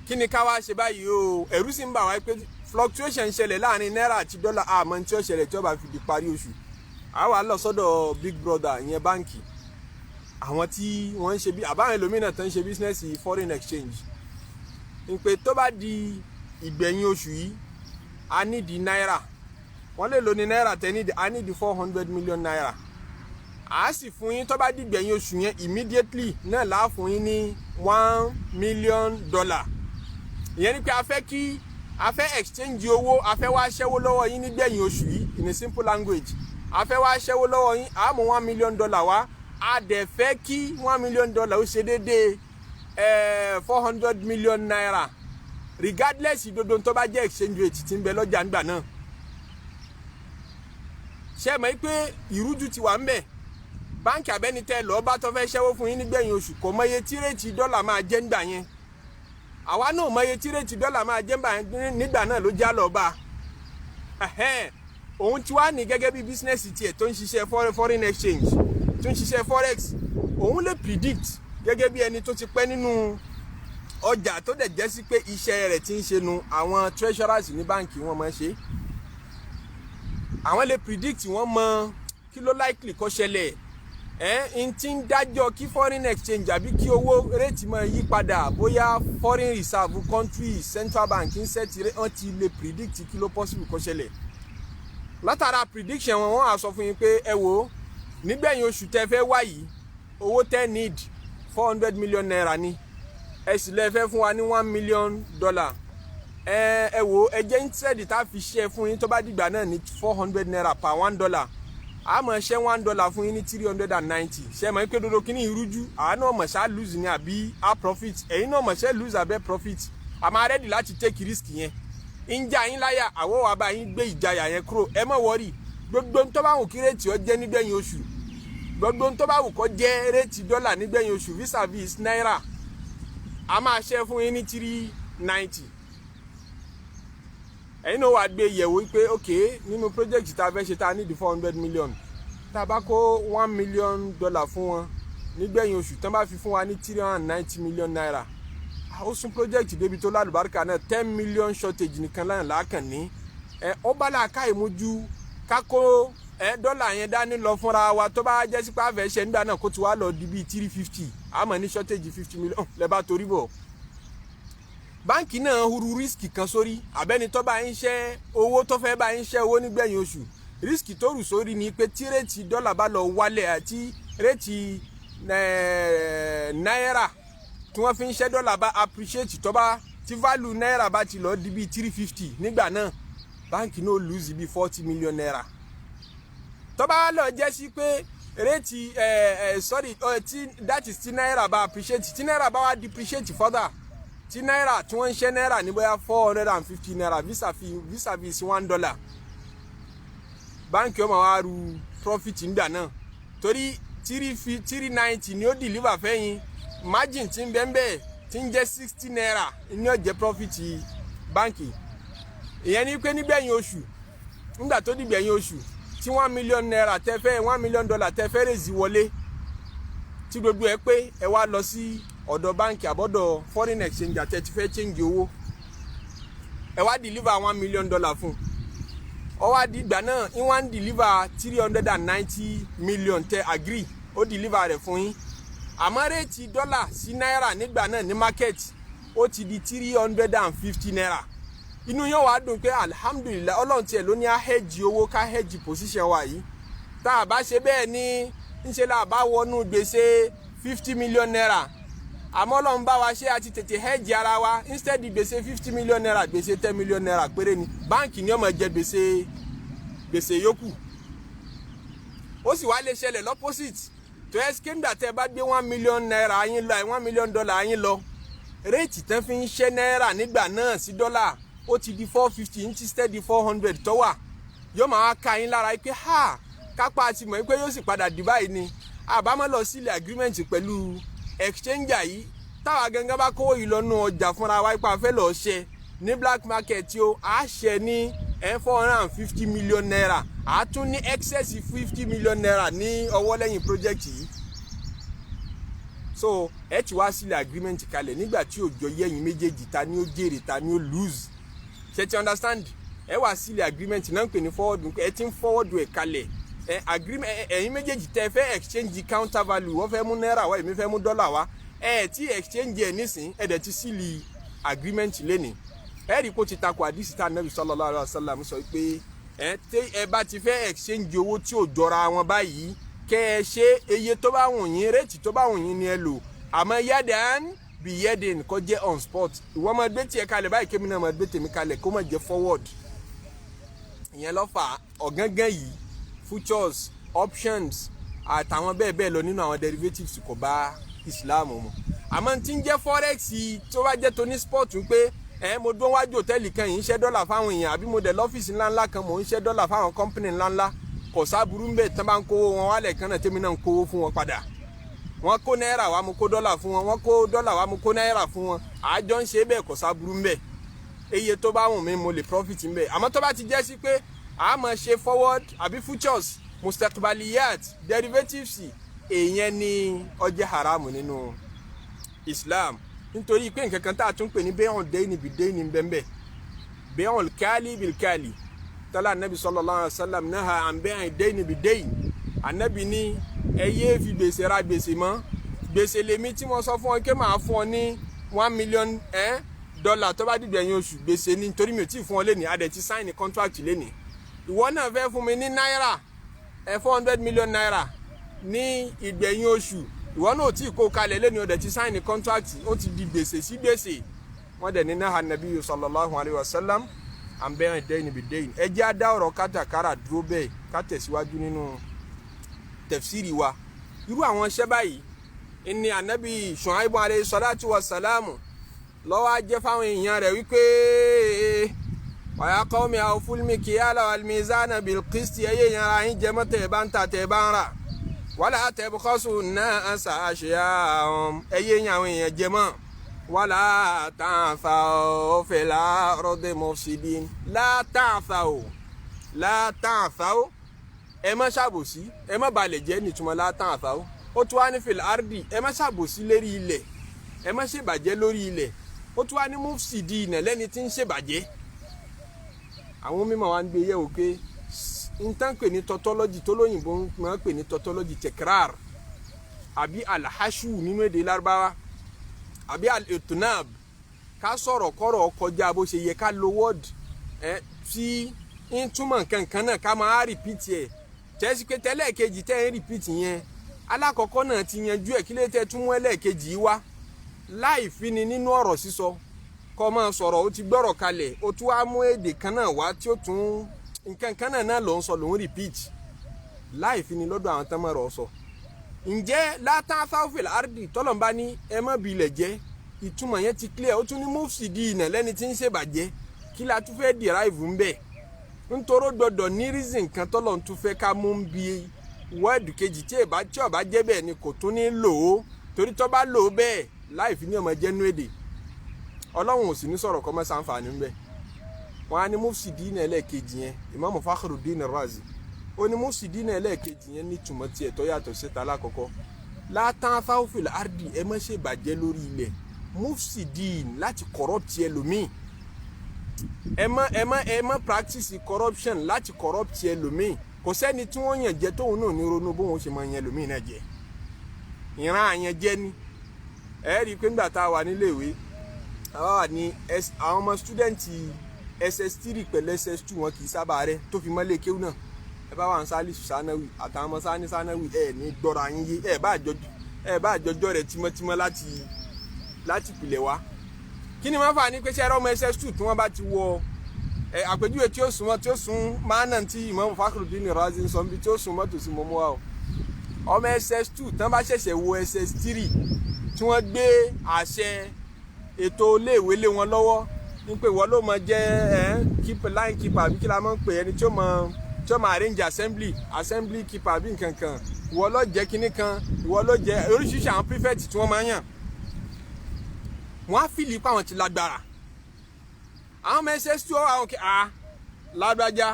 kí ni ká wá ṣe báyìí o ẹ̀rù sì ń bà wá pé fluctuation ń ṣẹlẹ̀ láàrin náírà àti dọ́là àmọ́ tí ó ṣẹlẹ̀ tí ó bá fi di parí oṣù a wá lọ sọ́dọ̀ big brother ìyẹn báǹkì àwọn tí wọ́n ń ṣe bí àbáwọn ẹlòmíràn tó ń ṣe business foreign exchange ń pé tó bá di ìgbẹ̀yìn oṣù yìí a ní di náírà wọ́n lè lò ní náírà tẹ́ a ní di 400 million naira a sì fún yín tó bá di ìgbẹ̀yìn oṣù yẹn immediately náà là á fún yín ní $1 million ìyẹn ni pé a fẹ́ exchange owó a fẹ́ wá ṣẹ́wó lọ́wọ́ yín nígbẹ̀yìn oṣù yìí in a simple language a fẹ́ wá ṣẹ́wó lọ́wọ́ yín a mú $1 million wá a dẹ̀ fẹ́ kí $1 million ó ṣe déédéé 400 million naira regardless ìdodo tó bá jẹ́ exchange rate tí ń bẹ lọ́jà nígbà náà ṣe mọ̀ pé ìrújú ti wà ń bẹ̀ báńkì abẹ́nitẹ́ lọ́ọ́ bá tó fẹ́ ṣẹ́wó fún yín nígbẹ̀yìn oṣù kò mọ iye tí rèètì dọ́là máa jẹ́ nígbà yẹn àwa náà mọ iye tí rèètì dọ́là máa jẹ́ nígbà náà ló já lọ́ọ́ bá òun ti wá ní gẹ́gẹ́ bí bísínẹ́sì tiẹ̀ tó ń ṣiṣẹ́ foreign exchange tó ń ṣiṣẹ́ forex òun lè predict gẹ́gẹ́ bí ẹni tó ti pẹ́ nínú ọjà tó dẹ̀ jẹ́ sí pé iṣẹ́ rẹ̀ ti ń ṣe nu àwọn treasurers ní báǹkì wọn máa ṣe àwọn lè predict wọ́n mọ kí ló likely kó ṣẹlẹ̀ n ti ń dájọ́ kí foreign exchange àbí kí owó rate máa yí padà bóyá foreign reserve country central bank ń sẹ́tì wọ́n ti lè predict kí ló possible kó ṣẹlẹ̀ látara prediction wọn á sọ fún yín pé ẹ wò ó nígbẹ̀yìn oṣù tẹ́ fẹ́ wá yìí owó tẹ́ need 400 million naira ni ẹ sì lè fẹ́ fún wa ní $1 million ẹ wò ẹ jẹ́ interest tá a fi ṣe fún yín tó bá dìgbà náà ní 400 naira per $1 a máa ṣe $1 fún yín ní 390 ṣe mọ̀ pé dodo kí ní ìrújú àánú ọmọ ṣá lose ní àbí a profit ẹ̀yin náà ọmọ ṣe lose àbẹ́ profit a máa ready láti take risk yẹn ń já yín láyà àwọ̀ wà bá yín gbé ìjayà yẹn kúrò ẹ má worry gbogbo tó bá wù kí rètí ọ jẹ́ nígbẹ̀yìn oṣù gbogbo tó bá wù kó jẹ́ rètí dọ́là nígbẹ̀yìn oṣù vis-a-vis náírà a máa ṣe fún yín ní 390 ẹ̀yin náà wà gbé yẹ̀wò pé ok nínú project tá a fẹ́ ṣe tá a ní di 400 million tá a bá kó $1 million fún wọn nígbẹ̀yìn oṣù tán bá fi fún wa ní 390 million naira ó sún project débi tó lálùbáríkà náà 10 million shortage nìkan láyàn láàkàn ní ó bá làákà ìmójú kákó dọ́là yẹn dání lọ fúnra wa tó bá jẹ́ sí pé àfẹ́ ṣe nígbà náà kó ti wá lọ di bíi 350 àmọ́ ní shortage 50 million lẹ́bàá torí bọ̀ báńkì náà huru rísìkì kan sórí àbẹ́ni tó bá ń ṣẹ́ owó tó fẹ́ bá ń ṣẹ́ owó nígbẹ̀yìn oṣù rísìkì tó rù sórí ni pé tí rètí dọ́là bá lọ wálẹ̀ àti rètí náírà tí wọ́n fi ń ṣẹ́ dọ́là bá appreciate tó bá tí value náírà bá ti lọ di bí 350 nígbà náà báńkì náà lose bí 40 million naira. tó bá lọ jẹ́ sí pé rate that is tí náírà bá appreciate tí náírà bá wá depreciate further tí náírà tí wọ́n ń ṣẹ́ náírà ní bóyá 450 naira vis-a-vis $1 báńkì ó máa wá ru profit nígbà náà torí 390 ni ó deliver fẹ́yìn margin tí ń bẹ́ẹ̀ tí ń jẹ́ 60 naira ní ó jẹ́ profit báńkì. ìyẹn ni pé nígbẹ̀yìn oṣù nígbà tó dìgbẹ̀yìn oṣù tí $1 million naira $1 million tẹ́fẹ́ rèézì wọlé tí gbogbo ẹ pé ẹ wá lọ sí ọ̀dọ̀ báńkì àbọ̀dọ̀ foreign exchange àti ẹ ti fẹ́ change owó ẹ wá deliver $1 million fún ọ wá di ìgbà náà ń wá ń deliver 390 million tẹ agree ó deliver rẹ̀ fún yín àmọ́ rẹ́ẹ̀tì dọ́là sí náírà nígbà náà ní market ó ti di 350 naira inú yóò wá dùn pé alhamdulillah ọlọ́run tiẹ̀ ló ní á hedge owó ká hedge position wa yìí tá a bá ṣe bẹ́ẹ̀ ní ńṣe là bá wọnú gbèsè 50 million naira àmọ́ ọlọ́run bá wa ṣe àti tètè hedge ara wa instead gbèsè 50 million naira gbèsè 10 million naira péré ni báńkì ni ó máa jẹ gbèsè yòókù ó sì wá lè ṣẹlẹ̀ lọ́pọ́sìtì tó ẹ́ skéńdà tẹ́ bá gbé $1 million naira yín lọ $1 million yín lọ réètì tán fi ń ṣe náírà nígbà náà sí dọ́là ó ti di 450 instead di 400 tó wà yóò máa ka yín lára pé kápá àti mọ̀ pé yóò sì padà di báyìí ni àbámọ́ lọ sílẹ̀ agreement pẹ̀lú exchanger yìí táwa gangan bá kówó yìí lọ́nu ọjà fúnra wa ipa fẹ́ lọ́ọ́ ṣe ní black market tí ó á ṣe ní 450 million naira á tún ní excess 50 million naira ní ọwọ́ lẹ́yìn project yìí so ẹ ti wá sílẹ̀ agreement kalẹ̀ nígbà tí òjò yẹ̀yìn méjèèjì ta ni ó jèrè ta ni ó lose ṣe ti understand ẹ wá sílẹ̀ agreement náà ń pè ní forward ẹ ti ń forward ẹ̀ kalẹ̀ agreement ẹ̀yin méjèèjì tẹ́ fẹ́ exchange counter value wọ́n fẹ́ mú náírà wá èmi fẹ́ mú dọ́là wá tí exchange ẹ̀ nísìn ẹ̀ dẹ̀ ti sílẹ̀ agreement lẹ́nìí ẹ rí kó ti takò àdìsí tá Ànábì sallallahu alaihi wasallam sọ pé ẹ bá ti fẹ́ exchange owó tí ò jọra wọn báyìí kẹ́ ẹ ṣe iye tó bá wùn yín réètì tó bá wùn yín ni ẹ lò àmọ́ yadan bí yẹ́dẹ̀ kó jẹ́ on spot ìwọ́n máa gbé tiẹ̀ kalẹ̀ báyìí kémi náà máa gbé tèmi kalẹ̀ kó máa jẹ́ forward ìyẹn ló fà ọ̀gángán yìí futures options àtàwọn bẹ́ẹ̀ bẹ́ẹ̀ lọ nínú àwọn derivatives kò bá Islam mu àmọ́ tí ń jẹ́ forex tó bá jẹ́ tó ní sport pé mo dún wájú hòtẹ́ẹ̀lì kan yìí ń ṣẹ́ dọ́là fáwọn èèyàn àbí mo dẹ̀ lọ́fíìsì ńláńlá kan mò ń ṣẹ́ dọ́là fáwọn company ńláńlá kò sábúrú ń bẹ̀ tán bá ń kówó wọn wálẹ̀ kan náà tèmi náà ń kówó fún wọn padà wọ́n kó náírà wá mo kó dọ́là fún wọn wọ́n kó dọ́là wá mo kó náírà fún wọn àjọ ń ṣe bẹ́ẹ̀ kò sábúrú ń bẹ̀ iye tó bá wùn mí mo lè profit ń bẹ̀ àmọ́ tó bá ti jẹ́ sí pé a máa ṣe forward àbí futures mustaqbaliyat derivatives èèyàn ní ó jẹ́ haramu nínú Islam nítorí pé nǹkan kan tá a tún pè ní bẹ́ẹ̀hùn dẹ́yìn bí dẹ́yìn bẹ́ẹ̀ bẹ́ẹ̀hùn káàlì bí káàlì tọ́lá anabi sallallahu alaihi wasallam náà à ń bẹ́ẹ̀hùn dẹ́yìn bí dẹ́yìn anabi ní ẹ yéé fi gbèsè ra gbèsè mọ́ gbèsè lèmi tí mo sọ fún ọ pé màá fún ọ ní $1 million tó bá dìgbẹ̀yìn oṣù gbèsè ní nítorí mi ò tí ì fún ọ lẹ́nìí adẹ̀ ti sign contract lẹ́nìí ìwọ náà fẹ́ fún mi ní náírà 400 million naira ní ìgbẹ̀yìn oṣù ìwọ náà tí kò kalẹ̀ lẹ́nu ọ̀dẹ̀ ti sign contract ó ti di gbèsè sí gbèsè wọ́n dẹ̀ ní náà Nabi sallallahu alayhi wa sallam à ń bẹ́ẹ̀ dẹ́yìn bí dẹ́yìn ẹ jẹ́ àdá ọ̀rọ̀ kátàkárà dúró bẹ́ẹ̀ ká tẹ̀síwájú nínú tafsiri wa irú àwọn iṣẹ́ báyìí ní Ànábì Ṣuaibu alayhi salatu wa salamu lọ́wọ́ ajẹ́ fáwọn èèyàn rẹ̀ wípé wàyà qawmi awful mikyala wal mizana bil qisti ẹ̀yẹ yẹn ara yín jẹ́ mọ́ tẹ̀ bá ń ta tẹ̀ bá ń rà wala tabkhasu an-nasa ashya'ahum ẹ̀yẹ yẹn àwọn èèyàn jẹ́ mọ́ wala ta'thaw fil ardi mufsidin la ta'thaw ẹ má ṣàbòsí ẹ má balẹ̀ jẹ́ nítumọ̀ la ta'thaw ó tún wá ní fil ardi ẹ má ṣàbòsí lérí ilẹ̀ ẹ má ṣèbàjẹ́ lórí ilẹ̀ ó tún wá ní mufsidin lẹ́ni tí ń ṣèbàjẹ́ àwọn mímọ̀ wa ń gbé yẹ̀wò pé n tán pè ní tautology tó lóyìnbó máa ń pè ní tautology tekrar àbí alhashu nínú èdè Lárúbáwá àbí al-itnab ká sọ̀rọ̀ kọ́rọ̀ kọjá bó ṣe yẹ ká lo word tí ń túmọ̀ kankan náà ká máa repeat ẹ̀ tẹ́sí pé tẹ́lẹ̀ kejì tẹ́ ń repeat yẹn alákọ̀ọ́kọ́ náà ti yanjú ẹ̀ kí lè tẹ́ tún mú ẹlẹ́ẹ̀kejì wá láì fi ni nínú ọ̀rọ̀ sísọ kọ́ máa sọ̀rọ̀ ó ti gbọ́rọ̀ kalẹ̀ ó tún wá mú èdè kan náà wá tí ó tún nǹkan kan náà ló ń sọ lòún repeat láì fi ni lọ́dọ̀ àwọn tán mọ̀rọ̀ sọ. ǹjẹ́ látàn sáfìl ardi tọ́lọ̀mbá ní ẹ má bilẹ̀ jẹ́ ìtumọ̀ yẹn ti clear ó tún ní mufsidina lẹ́ni tí ń ṣèbàjẹ́ kí la tún fẹ́ derive ń bẹ̀ nítorí gbọdọ̀ ní reason kan tọ́lọ̀ ń tún fẹ́ ká mú ń bi wọ́ọ̀dù kejì tí ọba jẹ́ bẹ́ẹ̀ ni kò tún ní lò ó torí tó bá lò ó bẹ́ẹ̀ láì fi ní ọmọ jẹ́nu èdè ọlọ́run ò sì ní sọ̀rọ̀ kọ́ mọ́ sàǹfààní ń bẹ̀ wọ́n á ní mufsidina ẹlẹ́ẹ̀kejì yẹn Imam Fakhruddin Razi ó ní mufsidina ẹlẹ́ẹ̀kejì yẹn ní túmọ̀ tiẹ̀ tó yàtọ̀ síta lákọ̀ọ́kọ́ látàn sáfìl ardi ẹ má ṣe bàjẹ́ lórí ilẹ̀ mufsidin láti corrupt ẹlòmíì ẹ má practice corruption láti corrupt ẹlòmíì kò sẹ́ni tí wọ́n yàn jẹ tóun náà ní ronú bóun ṣe máa yan ẹlòmíì náà jẹ ìran àyàn jẹ ni ẹ rí i pé nígbà tá a wà níléèwé àwa wà ní àwọn ọmọ stúdẹ̀ǹtì SS3 pẹ̀lú SS2 wọn kì í sábà rẹ tó fi mọ́lé kéwù náà ẹ bá wà ń sálísù sánáwì àtàwọn ọmọ sánáwì ẹ ní gbọ́ra yín yé ẹ bá àjọjọ́ rẹ tímọ́tímọ́ láti pìlẹ̀ wá kí ni wọ́n fà ní pé ṣẹ́rọ ọmọ SS2 tí wọ́n bá ti wọ àpèjúwe tí ó sún máàna tí Imam Fakhruddin Razi ń sọ bí tí ó sún mọ́tò sí mọ́mọ́ wa o ọmọ SS2 tí wọ́n bá ṣẹ̀ṣẹ̀ wọ SS3 tí wọ́n gbé àṣẹ ètò iléèwé lé wọn lọ́wọ́ ní pé ìwọ ló mọ jẹ́ line keeper àbí kí la máa ń pè ẹni tí ó mọ arrange assembly keeper àbí nǹkan kan ìwọ ló jẹ́ kinní kan ìwọ ló jẹ́ oríṣiríṣi àwọn prefect tí wọ́n máa ń yàn wọ́n á fìlì pa àwọn ti lágbára àwọn ọmọ SS2 àwọn kẹ lágbájá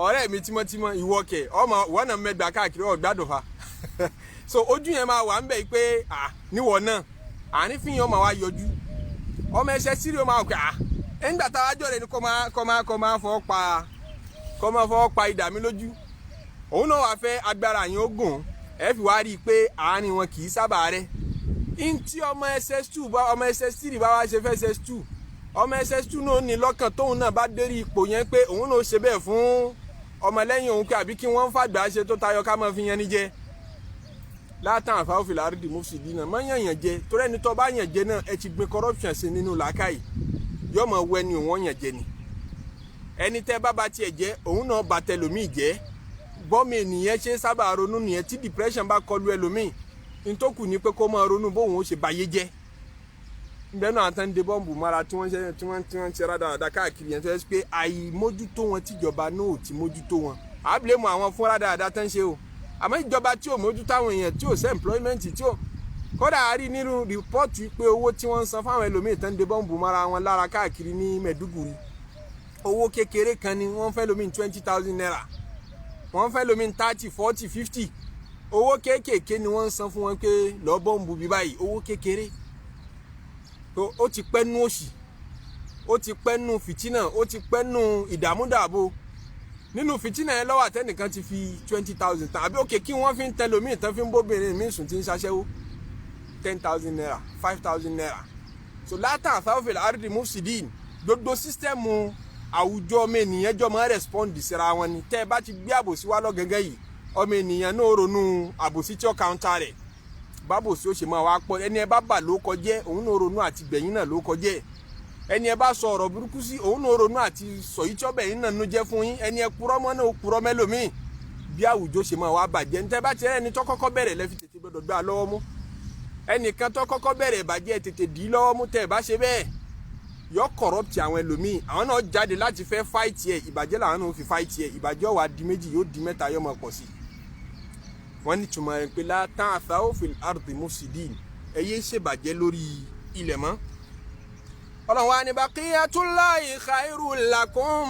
ọ̀rẹ́ mi tímọ́tímọ́ ìwọ kẹ ọmọ ìwọ náà mẹ́gbà káàkiri ọ̀gbádùn fa so ojú yẹn máa wà ń bẹ̀ pé níwọ̀ náà àárín fìyàn máa wá yọjú ọmọ SS3 ó máa kẹ ẹ̀ńgbà tá a wájọ́ rẹ̀ ni kọ́ máa fọ́ pa ìdá mi lójú òun náà wàá fẹ́ agbára yẹn ó gùn ẹ fi wá rí i pé àárín wọn kì í sábà rẹ̀ ntí ọmọ SS3 bá wá ṣe fẹ́ SS2 ọmọ SS2 náà ní lọ́kàn tóun náà bá dérí ipò yẹn pé òun náà ṣe bẹ́ẹ̀ fún ọmọlẹ́yìn òun pé àbí kí wọ́n fàgbà ṣe tó tayọ ká máa fi yan ní jẹ látàn àfáwọ́fì láàrídì mufsidina má yàn jẹ torí ẹni tó bá yàn jẹ náà ẹ ti gbin corruption sí nínú làákàyè yóò máa wọ ẹni òun yàn jẹ ni ẹni tẹ́ bá tiẹ̀ jẹ́ òun náà bá tẹlòmíì jẹ́ bọ́ọ̀mù ènìyàn ṣe sábà ronú nìyẹn tí depression bá kọlu ẹlòmíì ntòkù ni pé kó máa ronú bóun ó ṣe báyé jẹ́ nbẹ náà àtàn dé bọ́ǹbù mara tí wọ́n ṣe rádaràda káàkiri yẹn tó yẹ pé àìmójútó wọn tíjọba náà ò ti mójútó wọn àbílẹ̀ mu àwọn fún rádaràda tán ṣe o àmọ́ ìjọba tí ò mójútó àwọn èèyàn tí ò ṣe employment tí ò kódà a rí nínú rìpọ́ọ̀tù pé owó tí wọ́n ń san fáwọn ẹlòmíì tán dé bọ́ǹbù mara wọn lára káàkiri ní Maiduguri owó kékeré kan ni wọ́n fẹ́ lómi 20,000 naira wọ́n fẹ́ lómi 30, 40, 50 owó kéékèèké ni wọ́n ń san fún wọn pé lọ́ọ́ bọ́ǹbù bí báyìí owó kékeré ó ti pẹ́ nú òṣì ó ti pẹ́ nú fìtínà ó ti pẹ́ nú ìdààmúdààbò nínú fìtínà yẹn lọ́wọ́ àtẹnìkan ti fi 20,000 tàbí òkè kí wọ́n fi ń tẹlòmíì tán fi ń bóbìnrin míì sùn tí ń ṣaṣẹ́wó 10,000 naira 5,000 naira so látàn àfáwọ́fẹ̀ àrídì mufsidin gbogbo sísítẹ́ẹ̀mù àwùjọ ọmọ ènìyàn jọ máa rẹ̀spọ́ǹdì síra wọn ni tẹ́ ẹ bá ti gbé àbòsí wá lọ́gẹ́gẹ́ yìí ọmọ ènìyàn náà ronú àbòsí tí ó kàńtà rẹ̀ bábòsí ó ṣe máa wá pọ̀ ẹni ẹ bá bà ló kọjẹ́ òun náà ronú àti gbẹ̀yìn náà ló kọjẹ́ ẹni ẹ bá sọ ọ̀rọ̀ burúkú sí òun náà ronú àti sọ yìí tí ọbẹ̀ yìí náà ló jẹ́ fún yín ẹni ẹ purọ́ mọ́ náà ó purọ́ mẹ́lòmíì bí àwùjọ ṣe máa wá bàjẹ́ ní tẹ́ bá ti rẹ́ ẹni tó kọ́kọ́ bẹ̀rẹ̀ lẹ́fi tètè gbọdọ̀ gbà lọ́wọ́ mú ẹnìkan tó kọ́kọ́ bẹ̀rẹ̀ ìbàjẹ́ tètè dì í lọ́wọ́ mú tẹ́ ẹ bá ṣe bẹ́ẹ̀ yọ corrupt àwọn ẹlòmíì àwọn náà jáde láti fẹ́ fight ẹ ìbàjẹ́ làwọn náà fi fight ẹ ìbàjẹ́ wà di méjì yóò di mẹ́ta yóò máa pọ̀ sí wọ́n ní túmọ̀ rẹ̀ pé látàn àtàwọn fil ardi mufsidin ẹ yé ṣèbàjẹ́ lórí ilẹ̀ mọ́ ọlọ́run wa ní baqiyatullahi khairul lakum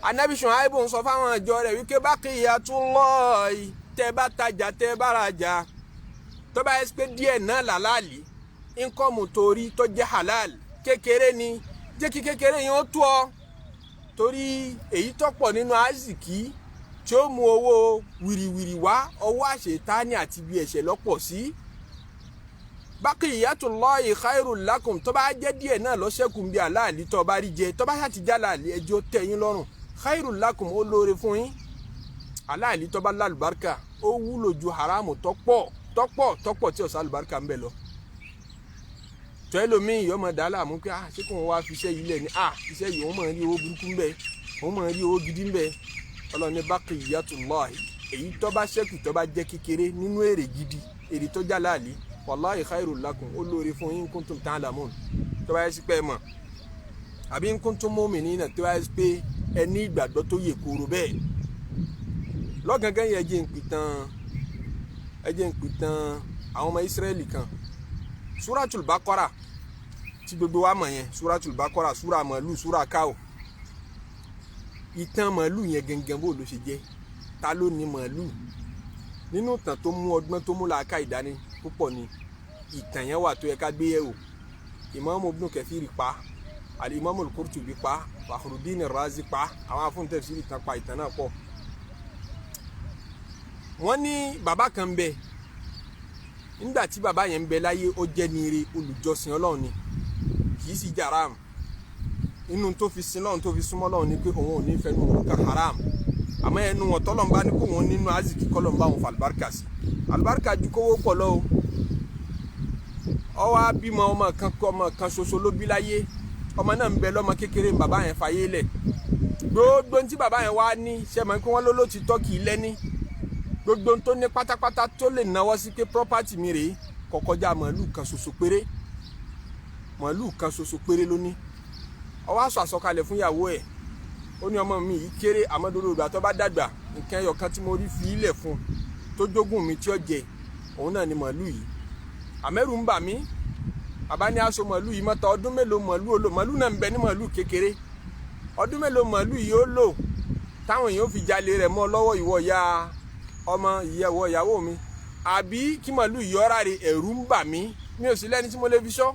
anabi Shuaibu ń sọ fáwọn ìjọ rẹ̀ wípé baqiyatullahi tẹ́ bá tajà tẹ́ bá rajà tó bá yẹ pé díẹ̀ náà làlálì income torí tó jẹ́ halal kékeré ni jẹ́ kí kékeré yẹn ó tó ọ torí èyí tó pọ̀ nínú azìkí tí ó mú owó wìrìwìrì wá ọwọ́ àṣetánì àti ibi ẹ̀ṣẹ̀ lọ́pọ̀ sí baqiyatullahi khairul lakum tó bá jẹ́ díẹ̀ náà lọ́sẹ̀kùn bí aláàlí tó bá rí jẹ tó bá yà ti já láàlí ẹjọ́ tẹ́ yín lọ́rùn khairul lakum ó lóore fún yín aláìlí tó bá lálùbáríkà ó wúlò ju haramu tọ́pọ̀ tí ó sá àlùbáríkà ń bẹ lọ. tọ́ ẹlòmíì yọ mọ̀ dá láàmú pé ṣé kò wọ́n wá fi iṣẹ́ yìí lẹ̀ ní iṣẹ́ yìí wọ́n mọ̀ rí owó burúkú ń bẹ wọ́n mọ̀ rí owó gidi ń bẹ. ọlọ́ni baqiyatullahi èyí tó bá ṣẹ́kù tó bá jẹ́ kékeré nínú èrè gidi èrè tó já láàlí wallahi khairul lakum ó lóore fún yín kuntum ta'lamun tó bá yẹ sí pé mọ̀ àbí in kuntum mu'minina tó bá yẹ sí pé ẹni ìgbàgbọ́ tó yè kóró bẹ́ẹ̀. lọ́gàngán yẹn ẹ jẹ́ ń pìtàn àwọn ọmọ Ísírẹ́lì kan Suratul Baqara tí gbogbo wa mọ̀ yẹn Suratul Baqara súra màálù súra káò. ìtàn màálù yẹn gẹ́gẹ́ bó ló ṣe jẹ́ ta ló ní màálù nínú ìtàn tó mú ọgbọ́n tó mú làákà ìdání púpọ̀ ni ìtàn yẹn wà tó yẹ ká gbé yẹ̀wò. Imam Ibn Kathir pa al-Imam al-Qurtubi pa Fakhruddin Razi pa àwọn afún tafsiri tàn pa ìtàn náà pọ̀. wọ́n ní bàbá kan bẹ nígbà tí bàbá yẹn ń bẹ láyé ó jẹ́ ní ire olùjọsìn Ọlọ́run ni kì í sì jẹ́ haram inú tó fi sin Ọlọ́run tó fi súnmọ́ Ọlọ́run ni pé òun ò ní fẹ́ nu òun kan haram àmọ́ ẹnu wọn tọ́lọ̀ ń bá ní kó wọn nínú aziki kọ́lọ̀ ń bá wọn fa àlùbáríkà sí àlùbáríkà ju kówó pọ̀ lọ o. ó wá bímọ ọmọ kan ṣoṣo ló bí láyé ọmọ náà ń bẹ lọ́mọ kékeré bàbá yẹn fàyè lẹ̀ gbogbo tí bàbá yẹn wá ní sẹ́mọ̀ pé wọ́n ló ti tọ́ kì í lẹ́ni gbogbo tó ní pátápátá tó lè náwó sí pé property mi rèé kò kọjá màálù kan ṣoṣo péré ló ní. ó wá sọ àsọkalẹ̀ fún ìyàwó ẹ̀ ó ní ọmọ mi yìí kéré àmọ́dúró ìgbà tó bá dàgbà nǹkan ẹyọ kan tí mo rí fi ilẹ̀ fún tó jogún mi tí ó jẹ òun náà ni màálù yìí àmẹ́rù ń bà mí bàbá ní aṣọ màálù yìí mọ́ta ọdún mélòó màálù náà ń bẹ ní màálù kékeré ọdún mélòó màálù yìí ó lò táwọn èèyàn fi jalè rẹ̀ mọ́ lọ́wọ́ ìwọ ya ọmọ ìyàwó mi àbí kí màálù yìí ọ̀rá rẹ̀ ẹ̀rù ń bà mí mi ò sí lẹ́ni tí mo lè fi ṣọ́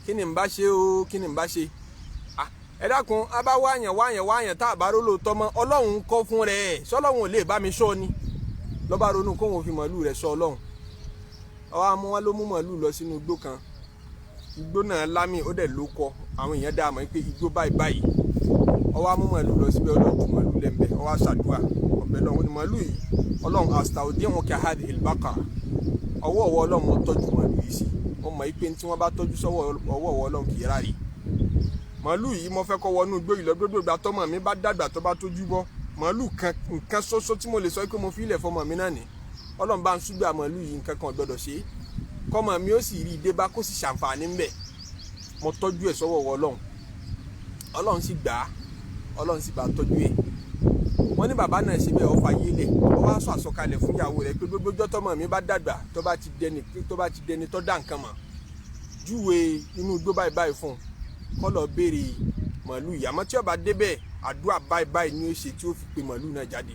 kí ni n bá ṣe o kí ni n bá ṣe. ẹ dákun a bá wáyàn tá a bá rólò tọmọ Ọlọ́run kọ́ fún rẹ̀ sọ́lọ́run ò lè bá mi ṣọ́ ni lọ́ba ronú kó wọn fi màálù rẹ̀ ṣọ́ Ọlọ́run. ọwọ́ amú wọn ló mú màálù lọ sínú igbó kan igbó náà lámì ó dẹ̀ ló kọ àwọn èèyàn dá àmọ́ pé igbó báyìí ọwọ́ amú màálù lọ síbẹ̀ Ọlọ́run màálù lẹ́m̀bẹ̀ ọwọ́ aṣàdúrà ọ̀bẹ lọ́wọ́ ni màálù yìí Ọlọ́run astaudi'uka ka hadhihi al-baqara ọwọ́ Ọlọ́run mo tọ́jú màálù yìí sí wọ́n mọ̀ pé tí wọ́n bá tọ́jú sọ́wọ́ ọwọ́ Ọlọ́run kì í ráre màálù yìí mo fẹ́ kọ́ wọnú igbó yìí lọ́dọ́dọ́ ìgbà tọ́mọ mi bá dàgbà tó bá tójú bọ́ màálù nǹkan ṣoṣo tí mo lè sọ pé mo fi ilẹ̀ fọmọ mi náà ni Ọlọ́run bá ń ṣúgbà màálù yìí nǹkan kan gbọ́dọ̀ ṣe kọ́mọ mi ó sì rí ìdé bá kó sì ṣàǹfààní ńbẹ̀ mo tọ́jú ẹ̀ sọ́wọ́ Ọlọ́run Ọlọ́run sì gbà á Ọlọ́run sì bá tọ́jú ẹ̀. wọ́n ní bàbá náà ṣe bẹ́ẹ̀ ó fàyè lẹ̀ ó wá sọ àsọkalẹ̀ fún ìyàwó rẹ̀ pé gbogbo ọjọ́ tọ́mọ mi bá dàgbà tó bá ti dẹni tó dá nǹkan mọ̀ júwe inú igbó báyìí fún kó lọ béèrè màálù yìí àmọ́ tí ó bá débẹ̀ àdúrà báyìí ni ó ṣe tí ó fi pe màálù náà jáde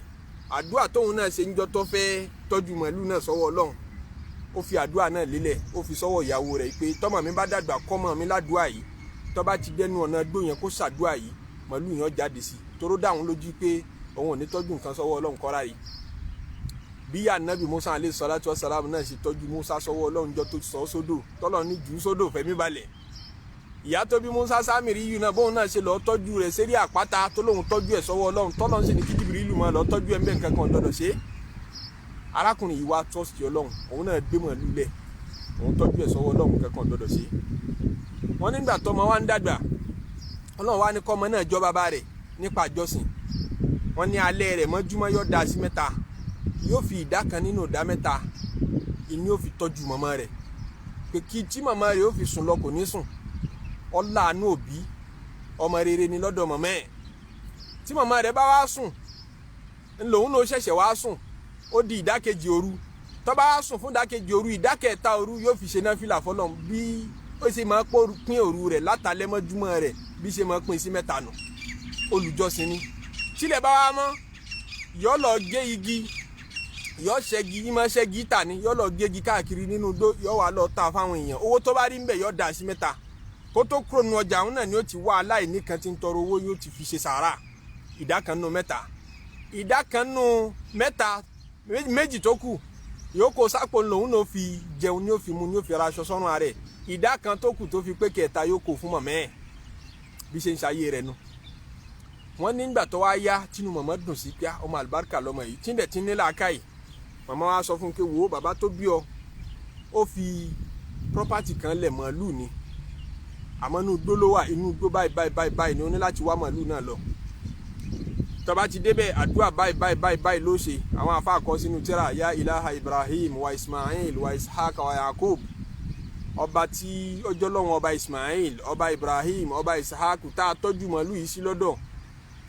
àdúrà tóun náà ṣe ń jọ tó fẹ́ tọ́jú màálù náà sọ́wọ́ Ọlọ́run ó fi àdúrà náà lélẹ̀ ó fi sọ́wọ́ ìyàwó rẹ̀ pé tọ́mọ mi bá dàgbà kọ́mọ mi ládùúà yìí tó bá ti dẹnu ọ̀nà gbó yẹn kó ṣàdúrà yìí màálù yẹn jáde sí toró dáhùn lójú pé òun ò ní tọ́jú nǹkan sọ́wọ́ Ọlọ́run kọ́ra yìí bí Ànábì Musa alayhi salatu wassalam náà ṣe tọ́jú Musa sọ́wọ́ Ọlọ́run jọ tó sọ sódò tọ́lọ́ ní jù sódò fẹ̀mí balẹ̀ ìyá tó bí Musa Sámírì yìí náà bóun náà ṣe lọ́ọ́ tọ́jú rẹ̀ sérí àpáta tó lóun tọ́jú ẹ̀ sọ́wọ́ Ọlọ́run tọ́lọ́ ń ṣe ní kí Jibrilu máa lọ́ọ́ tọ́jú ẹ̀ ń bẹ́ nǹkan kan lọ́dọ̀ ṣe arákùnrin yìí wá trust Ọlọ́run òun náà gbé màálù lẹ̀ òun tọ́jú ẹ̀ sọ́wọ́ Ọlọ́run nǹkan kan lọ́dọ̀ ṣe. wọ́n nígbà tọ́mọ wa ń dàgbà Ọlọ́run wá ní kọ́mọ náà jọ bàbá rẹ̀ nípa àjọsìn wọ́n ní alẹ́ rẹ̀ mọ́júmọ́ yóò dá sí mẹ́ta yóò fi ìdá kan nínú ìdá mẹ́ta ìní yóò fi tọ́jú màmá rẹ̀ pé kí tí màmá rẹ̀ yóò fi sùn lọ kò ní sùn ọláàánú òbí ọmọ rere ni lọ́dọ̀ màmá ẹ̀ tí màmá rẹ̀ bá wá sùn ńlòun ló ṣẹ̀ṣẹ̀ wá sùn ó di ìdákejì òru tó bá sùn fún ìdákejì òru ìdákẹta òru yóò fi ṣe náfìlà fọ́lọ́run bí ó ṣe máa pín òru rẹ̀ látàlẹ́ mọ́júmọ́ rẹ̀ bí ṣe máa pín sí mẹ́ta nù olùjọ́sìn ni tílẹ̀ bá wá mọ́ yọ́ lọ gé igi yọ́ ṣẹ́gi yí máa ṣẹ́gi tà ní yọ́ lọ gégi káàkiri nínú igbó yọ́ wà lọ ta fáwọn èèyàn owó tó bá rí ń bẹ̀ yọ́ dà sí mẹ́ta kó tó kúrò nu ọjà òun náà ni ó ti wá aláìní kan tí ń tọrọ owó yóò ti fi ṣe sàárà ìdá kan nù mẹ́ta ìdá kan nù mẹ́ta méjì tó kù yóò kó sápò lòun náà fi jẹun ní ó fi mu ní ó fi ra aṣọ sọ́run rẹ̀ ìdá kan tó kù tó fi pé kẹta yóò kó fún mọ̀mẹ́ ẹ̀ bí ṣe ń ṣayé rẹ̀ nu wọ́n nígbà tó wá yá tínú màmá dùn sí pé ọmọ àlùbáríkà lọ́mọ yìí tí ń dẹ̀ ti ní làákàyè. Màmá wa sọ fún un pé wo bàbá tó bí ọ ó fi property kan lẹ̀ màálù ni àmọ́ inú igbó ló wà, inú igbó báyìí ni ó ní láti wá màálù náà lọ. Tó bá ti débẹ̀ àdúrà báyìí ló ṣe. Àwọn àfáà kọ sínú tírà ya ilaha Ibrahim wa Ismail wa Ishaq wa Yakub, ọba tí ọjọ́ lọ́wọ́ ọba Ismail, ọba Ibrahim, ọba Ishaq tá a tọ́jú màálù yìí sí lọ́dọ̀,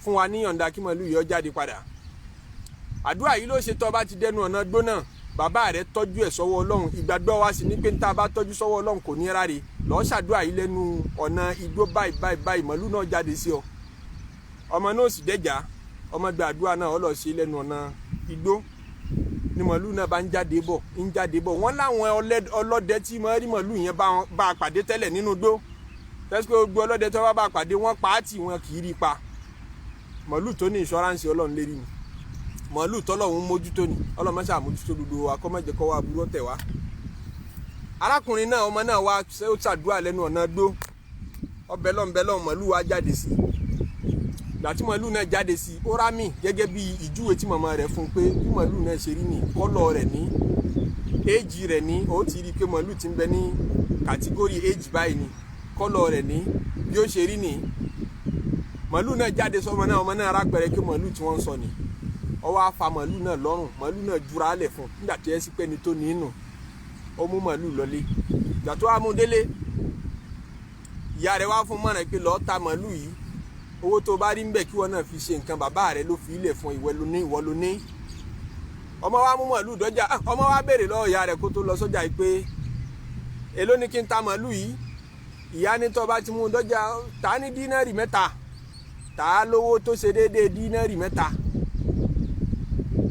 fún wa níyọ̀ǹda kí màálù yìí ó jáde padà. Àdúrà yìí ló ṣe tó bá ti dẹnu ọ̀nà gbóná, bàbá rẹ̀ tọ́jú ẹ̀ sọ́wọ́ Ọlọ́run. Ìgbàgbọ́ wa sì ní pé tá a bá tọ́jú sọ́wọ́ Ọlọ́run kò ní ráre. Lọ́ọ́ ṣàdúrà yìí lẹ́nu ọ̀nà igbó báyìí màálù náà jáde sí ọ. Ọmọ náà sì dẹ́jà, ọmọ gba àdúrà náà ó lọ sí lẹ́nu ọ̀nà igbó ni màálù náà bá ń jáde bọ̀. Wọ́n láwọn ọlọ́dẹ tí máa rí màálù yẹn bá a pàdé tẹ́lẹ̀ nínú igbó. Tẹ́sí pé gbogbo ọlọ́dẹ tó bá a pàdé wọ́n pa á tì wọn kì í rí pa. Màálù tó ní ìṣọ́ránsì Ọlọ́run lérí ni. Màálù tọ́lọ́run mójútó ni. Ọlọ́run má ṣe mójútó gbogbo wa kó má jẹ́ kó wá burú tẹ̀ wá. Arákùnrin náà ọmọ náà wá ó ṣàdúrà lẹ́nu ọ̀nà igbó. Ọbẹ̀ lọ́n màálù wá jáde sí. Ìgbà tí màálù náà jáde sí, ó rámì gẹ́gẹ́ bí ìjúwe tí màmá rẹ̀ fún pé bí màálù náà ṣe rí ní kọ́lọ̀ rẹ̀ ní éèjì rẹ̀ ní, ó ti rí i pé màálù ti ń bẹ ní kàtígórì éèjì báyìí ni, kọ́lọ̀ rẹ̀ ní bí ó ṣe rí ní. Màálù náà jáde sọ́mọ náà, ọmọ náà rápẹ̀rẹ̀ pé màálù tí wọ́n ń sọ ni. Ó wá fa màálù náà lọ́rùn, màálù náà jura lẹ̀ fún nígbà tí ẹ sí pé ni tó ní inú. Ó mú màálù lọlé. Ìgbà tó wá mú délé, ìyá rẹ̀ wá fún mọ̀ràn pé lọ́ọ́ ta màálù yìí, owó tó bá rí ń bẹ̀ kí wọ́n náà fi ṣe nǹkan, bàbá rẹ̀ ló fi ilẹ̀ fún ìwọ ló ní. Ọmọ wa mú màálù dọ́jà, ọmọ wa béèrè lọ́wọ́ ìyá rẹ̀ kó tó lọ sọ́jà yìí pé èló ni kí n ta màálù yìí. Ìyá ní tó bá ti mú dọ́jà ta ní dínárì 3, ta lówó tó ṣe déédéé dínárì 3.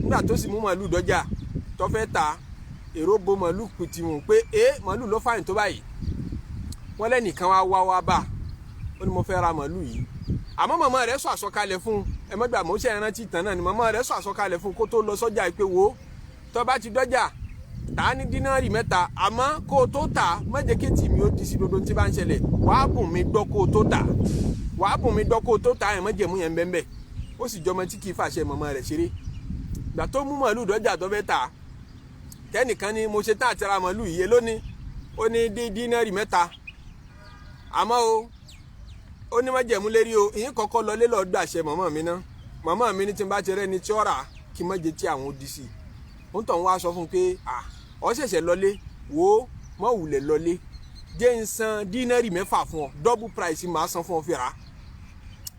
Nígbà tó sì mú màálù dọ́jà tó fẹ́ ta, èrò bo màálù pìtìmù pé màálù ló fàyìn tó báyìí. Wọ́n lẹ́nìkan wá bá, ó ní mo fẹ́ ra màálù yìí. Àmọ́ màmá rẹ̀ sọ àsọkalẹ̀ fún, ẹ má gbà mọ́ ṣe ìrántí ìtàn náà ni màmá rẹ̀ sọ àsọkalẹ̀ fún kó tó lọ sọ́jà pé wo tó bá ti dọ́jà ta ní dínárì 3, àmọ́ kó o tó tà má jẹ́ kéètì mi ó di sí gbogbo tí bá ń ṣẹlẹ̀, wàá bùn mi gbọ́ kó o tó tà, ẹ̀ má jẹ̀mú yẹn bẹ́ẹ̀. Ó sì jọmọ tí kì í fàṣẹ màmá rẹ̀ ṣeré. Ìgbà tó mú màálù dọ́jà tó fẹ́ tà, tẹ́nìkan ni mo ṣe tá àti ra màálù yìí lónìí, ó ní dínárì 3, àmọ́ ó ní má jẹ̀mú lérí o, ìyín kọ́kọ́ lọ lé lọ́ọ́ gbàṣẹ màmá mi ná. Màmá mi ní tí n bá ti rẹ́ni tí ó rà kí má jẹ tí àwọn ó di sí i. Ó ń tàn wá sọ fún un pé ọ ṣẹ̀ṣẹ̀ lọlé, wo mọ́ wulẹ̀ lọlé, jẹ́ ń san dínárì 6 fún ọ, double price màá san fún ọ fi rà.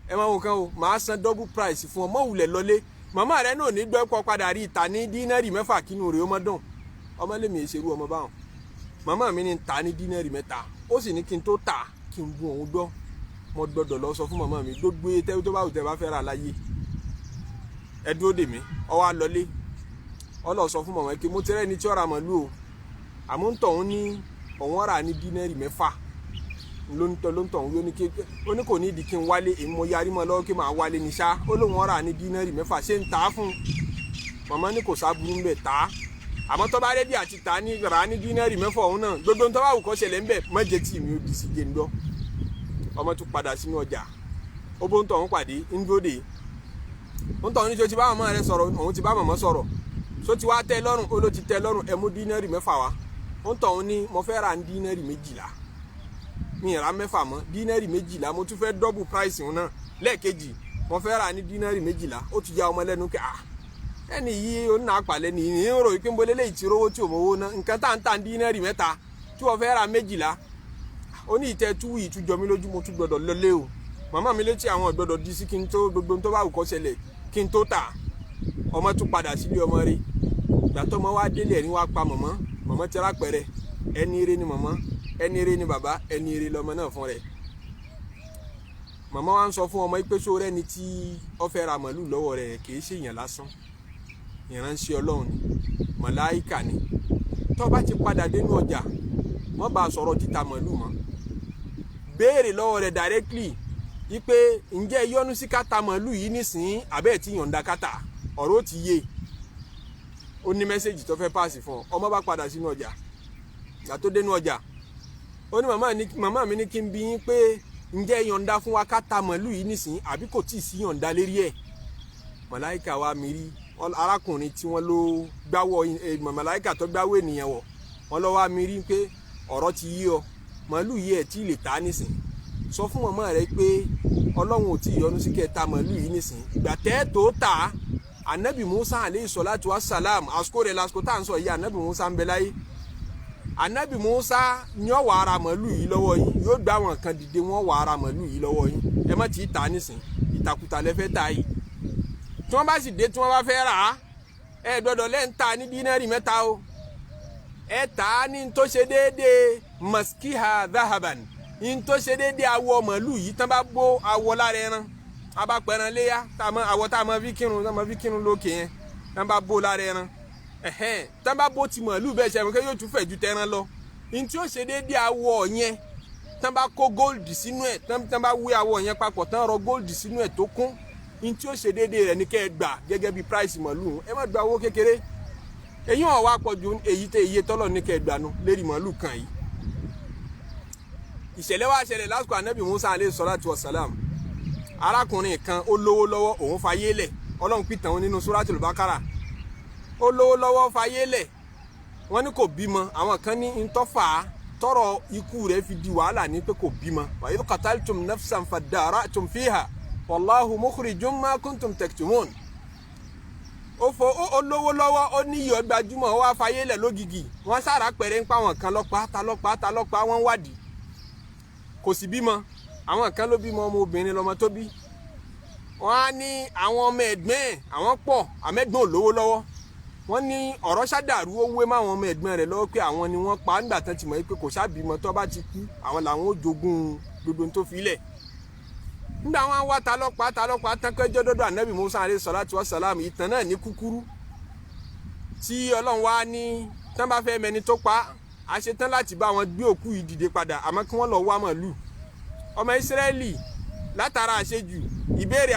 Ẹ máa wò kán o, màá san double price fún ọ, mọ́ wulẹ̀ lọlé. Màmá rẹ náà ní gbọ́ ẹ̀kọ́ padà rí ìta ní dínárì 6 kínú rẹ̀ ó mọ́ dùn. Ọmọ lèmi ìṣerú ọmọ báwọn. Màmá mi ní ta ní dínárì 3, ó sì ní kí n tó tà kí n bu òun gbọ́. Mo gbọ́dọ̀ lọ sọ fún màmá mi gbogbo tẹ́ tó bá wù tẹ́ bá fẹ́ rà láyé. Ẹ dúró dè mí, ó wá lọlé. Ó lọ sọ fún màmá pé mo ti rẹ́ni tí ó ra màálù o. Àmọ́ ń tọ̀hún ní òun rà ní dínárì 6. Ló ń tọ̀hún ó ní kò ní ìdí kí n wálé, èmi mo yarí mọ́ lọ́wọ́ kí màá wálé ní ṣá. Ó lóun rà ní dínárì 6, ṣé ń tà á fún? Màmá ní kò sábúrú ń bẹ̀ tà á. Àmọ́ tó bá rẹ́dí àti tà á ní rà ní dínárì 6 ọ̀hún náà, gbogbo tó bá wù kó ṣẹlẹ̀ ń bẹ̀ má jẹ́ tí mi ò di sí jẹ́ ń gbọ́. Ọmọ tún padà sínú ọjà, ó bó ń tọ̀hún pàdé ń dúró dè. Ń tọ̀hún ní tí o ti bá màmá rẹ sọ̀rọ̀, òun ti bá màmá sọ̀rọ̀. So ti wá tẹ́ lọ́rùn, ó ló ti tẹ́ lọ́rùn, ẹ mú dínárì 6 wá. Ń tọ̀hún ní mo fẹ́ ra dínárì 12. Mi ra 6 mọ́, dínárì 12, mo tún fẹ́ double price òun náà. Lẹ́ẹ̀kejì, mo fẹ́ ra ní dínárì 12. Ó ti ya ọmọ lẹ́nu pé ẹni yìí ó ná àpàlẹ́ ni ìyẹn ń rò wípé ń bolé lè ti rówó tí ò mówó ná. Nǹkan tá ń tà dínárì 3 tí wọ́n fẹ́ ra 12. Ó ní ìtẹ́ tú ìtújọ mi lójú, mo tún gbọdọ̀ lọlé o. Màmá mi létí àwọn gbọdọ̀ di sí kí n tó gbogbo tó bá wù kó ṣẹlẹ̀ kí n tó tà. Ọmọ tún padà sílé ọmọ rẹ̀. Ìgbà tó ọmọ wá délé ẹ̀rín wá pa màmá ti rápẹ̀rẹ̀. Ẹni ire ni màmá, ẹni ire ni bàbá, ẹni ire lọmọ náà fún rẹ̀. Màmá wa ń sọ fún ọmọ pé só rẹ́ni tí ó fẹ́ ra màálù lọ́wọ́ rẹ̀ kì í ṣe èèyàn lásán. Ìránṣẹ́ Ọlọ́run ni, màláíkà ni. Tó bá ti padà dénú ọjà, wọ́n bá sọ̀rọ̀ títa màálù mọ́. Béèrè lọ́wọ́ rẹ̀ directly wípé ǹjẹ́ yọ́nú sí ká ta màálù yìí nísìnyí àbẹ́ẹ̀ tí yọ̀ǹda kátà, ọ̀rọ̀ ó ti yé. Ó ní mẹ́sẹ̀jì tó fẹ́ páàsì fún ọ. Ọmọ bá padà sínú ọjà. Ìgbà tó dénú ọjà, ó ní màmá mi ní kí n bi yín pé ǹjẹ́ yọ̀ǹda fún wa ká ta màálù yìí nísìn àbí kò tí ì sí yọ̀ǹda lérí ẹ̀. Màláíkà wa mìírí arákùnrin tí wọ́n ló gbáwọ́ màláíkà tó gbáwọ́ ènìyàn wọ̀ wọ́n lọ wá mìírí pé ọ̀rọ̀ ti yí ọ màálù yìí ẹ̀ tí ì lè ta nísìn sọ fún màmá rẹ pé Ọlọ́run ò tí ì yọ́nú sí kẹ́ ta màálù yìí nísìn ìgbà tẹ́ tó ta Ànábì Musa alayhi salatu wa salam àsìkò rẹ̀ lásìkò tá à ń sọ yìí Ànábì Musa ń bẹ láyé. Ànábì Musa ní ó wá ra màálù yìí lọ́wọ́ yín yóò gbá wọn kan dìde wọ́n wá ra màálù yìí lọ́wọ́ yín ẹ má tí ì ta nísìn ìtàkùtà lẹ fẹ́ ta yìí. Tí wọ́n bá sì dé tí wọ́n bá fẹ́ rà á ẹ gbọ́dọ̀ lẹ́ ń ta ní dínárì mẹ́ta o ẹ tà á ní tó ṣe déédéé maskiha dhahaban ní tó ṣe déédéé awọ màálù yìí tán bá bó awọ lára ẹran abapẹran léyà awọ tá a máa fi kírun lókè yẹn tán bá bó lára ẹran tán bá bó ti màálù bẹ́ẹ̀ ṣe àmọ́ yóò tún fẹ̀ ju tẹran lọ ní tí ó ṣe déédéé awọ yẹn tán bá kó góòlù sínú ẹ̀ tán bá wé awọ yẹn papọ̀ tán rọ góòlù sínú ẹ̀ tó kún ní tí ó ṣe déédéé rẹ̀ ní kẹ́ ẹ gbà gẹ́gẹ́ bí price màálù ẹ má gba owó kékeré èyí wọn wá pọ̀ ju èyí tẹ iye tọ́lọ̀ ní kẹ́ ẹ gbà nu lérí màálù kan yìí. Ìṣẹ̀lẹ̀ wá ṣẹlẹ̀ lásìkò Ànábì Musa alayhi salatu wa salam arákùnrin kan ó lówó lọ́wọ́ òun fayé lẹ̀ Ọlọ́run pìtàn wọn nínú Suratul Baqara ó lówó lọ́wọ́ fayé lẹ̀ wọ́n ní kò bímọ àwọn kan ní ntọ́fà tọrọ ikú rẹ̀ fi di wàhálà ní pé kò bímọ wa idh qataltum nafsan fadara'tum fiha wallahu mukhrijum ma kuntum taktumun. Ó lówó lọ́wọ́ ó níyọ̀ gbajúmọ̀ ó wá fayé lẹ̀ lógìgì wọ́n sára pẹ̀rẹ́ ń pa àwọn kan lọ́pàá ta lọ́pàá wọ́n wádìí kò sì bímọ àwọn kan ló bímọ ọmọ obìnrin lọmọ tó bí wọ́n á ní àwọn ọmọ ẹ̀gbọ́n àwọn pọ̀ àmẹ́gbọ́n ò lówó lọ́wọ́ wọ́n ní ọ̀rọ̀ ṣàdàrú ó wé máwọn ọmọ ẹ̀gbọ́n rẹ̀ lọ́wọ́ pé àwọn ni wọ́n pa nígbà tán ti mọ̀ pé kò ṣàbímọ tó bá ti kú àwọn làwọn ó jogún gbogbo tó fi lẹ̀ nígbà wọn wá ta lọ́pàá tán kẹjọ dọdọ Ànábì Musa alayhi salatu wa salam ìtàn náà ní kúkúrú tí Ọlọ́run wá ní tán bá fẹ́ mẹni tó pa á ṣe tán láti bá wọn gbé òkú yìí dìde padà àmọ́ kí wọ́n lọ wá màálù ọmọ Ísírẹ́lì látara àṣejù ìbéèrè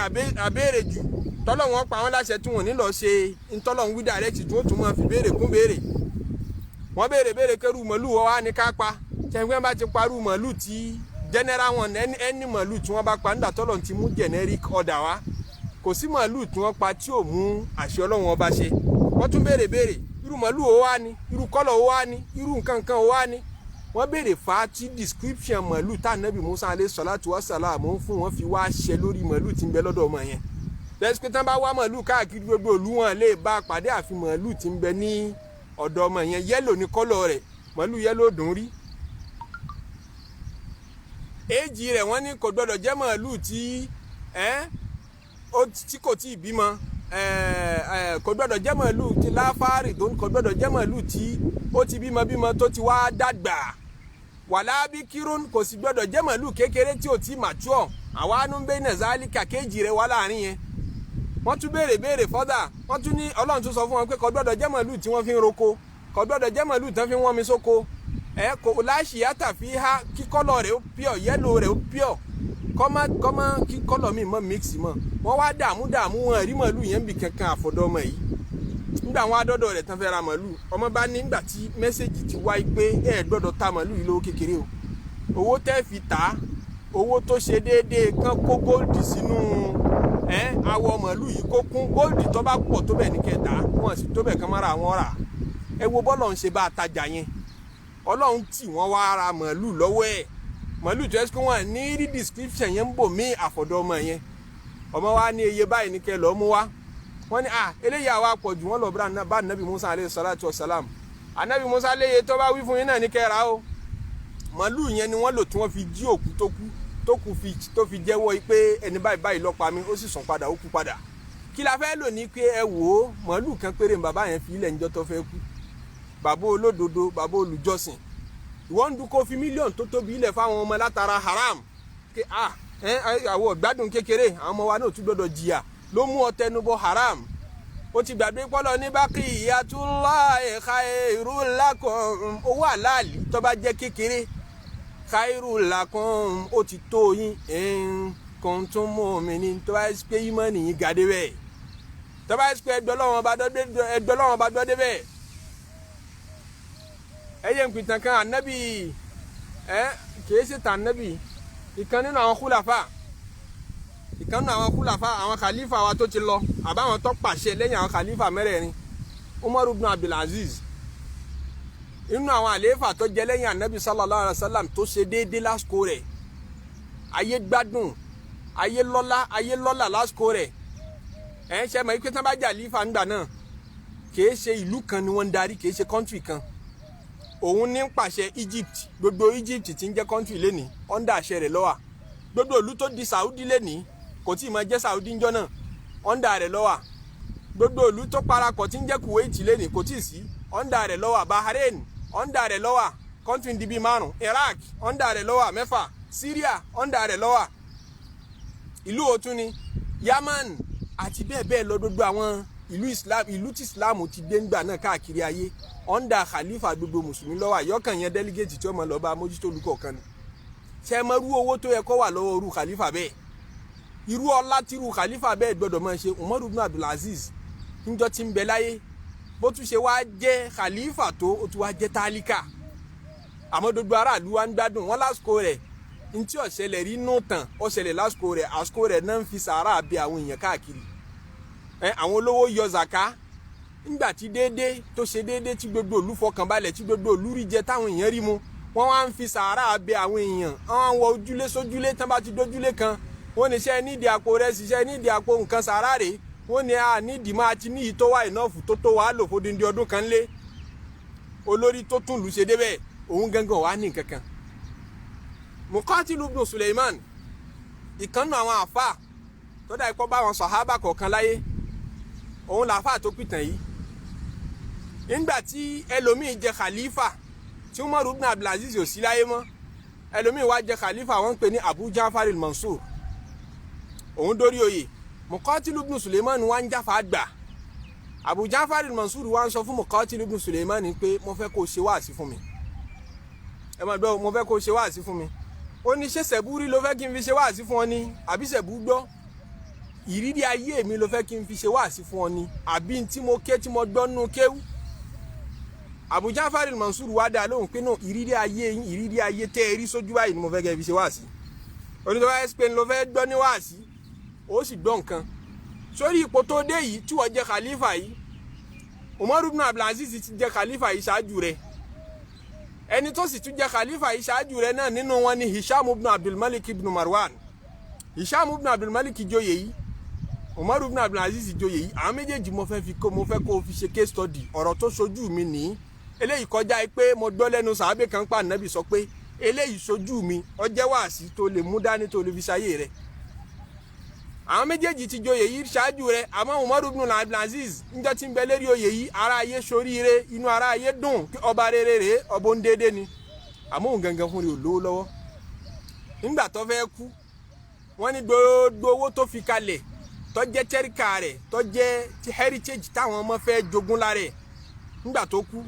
àbéèrè jù tọ́lọ̀ wọn pa wọn láṣẹ tí wọn ní lọ ṣe ntọ́lọ̀ ń wí direct tí wọ́n tún máa fi béèrè kún béèrè wọ́n béèrè kẹrù màálù wọ́n wá ní ká pa ṣẹ́gbẹ́ bá ti parú màálù tí general one ẹni màálù tí wọ́n bá pa nígbà tọ́lọ̀ ti mú generic order wá kò sí màálù tí wọ́n pa tí ò mú àṣẹ Ọlọ́run ọba ṣe wọ́n tún béèrè irú màálù ó wá ní irú kọ́lọ̀ ó wá ní irú nǹkan ó wá ní wọ́n béèrè fa tí description màálù tá Ànábì Musa alayhi salatu wa salam fún wọn fi wá ṣẹ lórí màálù tí ń bẹ lọ́dọ̀ ọmọ yẹn lẹ́sìkò tán bá wá màálù káàkiri gbogbo ìlú wọn lè bá pàdé àfi màálù tí ń bẹ ní ọ̀dọ̀ ọmọ yẹn yẹ́lò ní kọ́lọ̀ rẹ̀ màálù yẹ́lò dùn rí èjì rẹ̀ wọ́n ní kò gbọ́dọ̀ jẹ́ màálù tí kò tí ì bímọ kò gbọ́dọ̀ jẹ́ màálù tí láfáàrì tó kò gbọ́dọ̀ jẹ́ màálù tí ó ti bímọ tó ti wá dàgbà wàlá bí kírun kò sì gbọ́dọ̀ jẹ́ màálù kékeré tí ò tí ì mature àwa anú ń bẹ nàzálì kàkéjì rẹ̀ wá láàrin yẹn wọ́n tún béèrè fọ́dà wọ́n tún ní Ọlọ́run tún sọ fún wọn pé kò gbọ́dọ̀ jẹ́ màálù tí wọ́n fi ń roko kò gbọ́dọ̀ jẹ́ màálù tí wọ́n fi ń wọ́n mi sóko kò láṣì yàtà fi há kí kọ́lọ̀ rẹ̀ ó pure yẹ́lò rẹ̀ ó pure kọ́mọ́ kí kọ́lọ̀ mi mọ́ mix mọ́ wọ́n wá dààmú wọn rí màálù yẹn bì kankan àfọ̀dọ́ ọmọ yìí nígbà wọn adọ́dọ̀ rẹ̀ tán fẹ́ ra màálù ọmọ bá ní nígbà tí mẹ́sẹ̀gì ti wáyé pé gbọ́dọ̀ ta màálù yìí lówó kékeré o owó tẹ́ fi tà owó tó ṣe déédéé kán kó góòlù sínú awọ màálù yìí kó kún góòlù tó bá pọ̀ tó bẹ̀ ní kẹta wọn sì tó bẹ̀ kán mára wọn rà ẹ wo bọ́lọ̀ ń ṣe bá tajà yẹn Ọlọ́run tí wọ́n wá ra màálù lọ́wọ́ ẹ̀ màálù tó ẹ́ sọ wọn ní rí description yẹn ń bò mí àfọ̀dọ́ ọmọ yẹn ọmọ wa ní iye báyìí ní kẹ́ lọ́ọ́ mú wá wọ́n ní eléyìí àwa pọ̀ jù wọ́n lọ bá Ànábì Musa alayhi salatu wa salam Ànábì Musa léye tó bá wí fún yín náà ní kẹ́ ra o màálù yẹn ni wọ́n lò tí wọ́n fi jí òkú tó fi jẹ́wọ́ pé ẹni báyìí ló pa mí ó sì sùn padà ó kú padà kí la fẹ́ lò ní pé ẹ wò ó màálù kan péré bàbá yẹn fi ilẹ̀ níjọ́ tó fẹ́ kú bàbá olódodo bàbá olùjọ́sìn ìwọ́n ń dún kó fi mílíọ̀nù tó tóbi ilẹ̀ fáwọn ọmọ látara haram pé àwọn ọ̀gbádùn kékeré àwọn ọmọ wa náà tún gbọ́dọ̀ jìyà ló mú ọ tẹnubọ haram ó ti gbàgbé pọ́lọ ní baqiyatullahi khairul lakum owó àláàlì tó bá jẹ́ kékeré khairul lakum ó ti tó yín in kuntum mu'minin tó bá pé ìmọ̀ nìyí gàdé bẹ́ẹ̀ tó bá pé ẹgbẹ́ lọ́wọ́ bá dọ́dé bẹ́ẹ̀ ẹyẹ nkùtàn kan ànábì kìí ṣe tàn ànábì ìkan nínú àwọn khulafa àwọn khalifa wa tó ti lọ àbáwọn tó pàṣẹ lẹ́yìn àwọn khalifa mẹ́rẹ̀ẹ̀rin Umar ibn Abdul Aziz inú àwọn àlééfà tó jẹ lẹ́yìn anabi sallallahu alayhi wa sallam tó ṣe déédéé lásìkò rẹ̀ ayé gbádùn ayé lọ́lá lásìkò rẹ̀ ṣe mọ̀ pé tí wọ́n bá jà lífà ńgbà náà kìí ṣe ìlú kan ni wọ́n ń darí kìí ṣe kọ́ńtì kan òun ní pàṣẹ Egypt gbogbo Egypt tí ń jẹ́ kọ́ńtì lẹ́nìí ọ́ndà àṣẹ rẹ̀ ló wà gbogbo ìlú tó di Saudi lẹ́nìí kò tí ì máa jẹ́ Saudi ńjọ́ náà ọ́ndà rẹ̀ ló wà gbogbo ìlú tó parapọ̀ tí ń jẹ́ Kuwait lẹ́nìí kò tí ì sí ọ́ndà rẹ̀ ló wà Bahrain ọ́ndà rẹ̀ ló wà kọ́ńtì ń di bíi 5 Iraq ọ́ndà rẹ̀ ló wà 6 Syria ọ́ndà rẹ̀ ló wà ìlú òtún ni Yaman àti bẹ́ẹ̀ bẹ́ẹ̀ lọ gbogbo àwọn ìlú tí Islam ti dé ńgbà náà káàkiri ayé ọ́ndà khalifa gbogbo mùsùlùmí ló wà yọkàn yẹn délégéètì tí ó mọ lọ bá mójútó olùkọ́ kan ni ṣe mọ irú owó tó yẹ kó wà lọ́wọ́ irú khalifa bẹ́ẹ̀ irú ọlá tí irú khalifa bẹ́ẹ̀ gbọ́dọ̀ máa ṣe Umar ibn Abdul Aziz níjọ́ tí ń bẹ láyé bó tún ṣe wá jẹ́ khalifa tó ó tún wá jẹ́ tálíkà àmọ́ gbogbo aráàlú wa ń gbádùn wọn lásìkò rẹ̀ ntí ọ̀ṣẹlẹ̀ rí nù tán ọ̀ṣẹlẹ̀ lásìkò rẹ̀ náà ń fi sàárà bẹ àwọn èèyàn káàkiri àwọn olówó yọ zaka nígbà tí déédéé tó ṣe déédéé tí gbogbo ìlú fọkànbalẹ̀ tí gbogbo ìlú rí jẹ táwọn èèyàn rí mu wọ́n wá ń fi sàárà bẹ àwọn èèyàn àwọn wọ ojúlé sójúlé tán bá ti dójúlé kan wọ́n ní ṣe nídìí àpò rẹ̀ ṣiṣẹ́ nídìí àpò nǹkan sàárà rè wọ́n ní nídìí máa ti níyì tó wà ìnáàfù tó wà lò fódìndí ọdún kan lé olórí tó tún lù ṣe débẹ̀ òun gangan wà ní nǹkan kan. Muqatil ibn Sulaiman ìkànnù àwọn àfà tó dá ipò bá wọn sàhábà kọ̀ọ̀kan láyé òun làfà tó pìtàn yìí nígbà tí ẹlòmíì jẹ khalifa tí Umar ibn Abdul Aziz ò sí láyé mọ́ ẹlòmíì wá jẹ khalifa wọ́n ń pè ní Abu Ja'far al-Mansur òun dórí oyè Muqatil ibn Sulaiman wá ń jáfa gbà Abu Ja'far al-Mansur wá ń sọ fún Muqatil ibn Sulaiman pé mo fẹ́ kó o ṣe wáàsí fún mi mo fẹ́ kó o ṣe wáàsí fún mi ó ní ṣé Sẹ̀búrí ló fẹ́ kí n fi ṣe wáàsí fún ọ ni àbí Sẹ̀bú gbọ́ ìrírí ayé mi ló fẹ́ kí n fi ṣe wáàsí fún ọ ni àbí tí mo ké tí mo gbọ́ nínú kéwú Abu Ja'far al-Mansur wá dá lóhùn pé náà ìrírí ayé tẹ́ ẹ rí sójú báyìí ni mo fẹ́ kẹ́ fi ṣe wáàsí onítọ́wá Spain ló fẹ́ gbọ́ ní wáàsí ó sì gbọ́ nǹkan sórí ipò tó dé yìí tí wọ́n jẹ́ khalifa yìí Umar ibn Abdul Aziz ti jẹ́ khalifa yìí ṣáájú rẹ̀ ẹni tó sì tún jẹ́ khalifa yìí ṣáájú rẹ̀ náà nínú wọn ni Hisham ibn Abdul Malik ibn Marwan Hisham ibn Abdul Malik joyè yìí Umar ibn Abdul Aziz joyè yìí àwọn méjèèjì mo fẹ́ kó o fi ṣe case study ọ̀rọ̀ tó ṣojú mi nìyí eléyìí kọjá pé mo gbọ́ lẹ́nu sàábé kan pa ànábì sọ pé eléyìí ṣojú mi ó jẹ́ wáàsí tó lè mú dání tó lè fi ṣayé rẹ̀ àwọn méjèèjì ti joyè yìí ṣáájú rẹ̀ àmọ́ Umar ibn Abdul Aziz níjọ́ tí ń bẹ lérí oyè yìí ara ayé ṣoríire inú ara ayé dùn kí ọba rere rèé ọba ń déédéé ni àmọ́ òun gangan fún rẹ̀ ò lówó lọ́wọ́ nígbà tó fẹ́ kú wọ́n ní gbogbo owó tó fi kalẹ̀ tó jẹ́ tẹ́ríkà rẹ̀ tó jẹ́ ti heritage táwọn ọmọ fẹ́ jogún lára ẹ̀ nígbà tó kú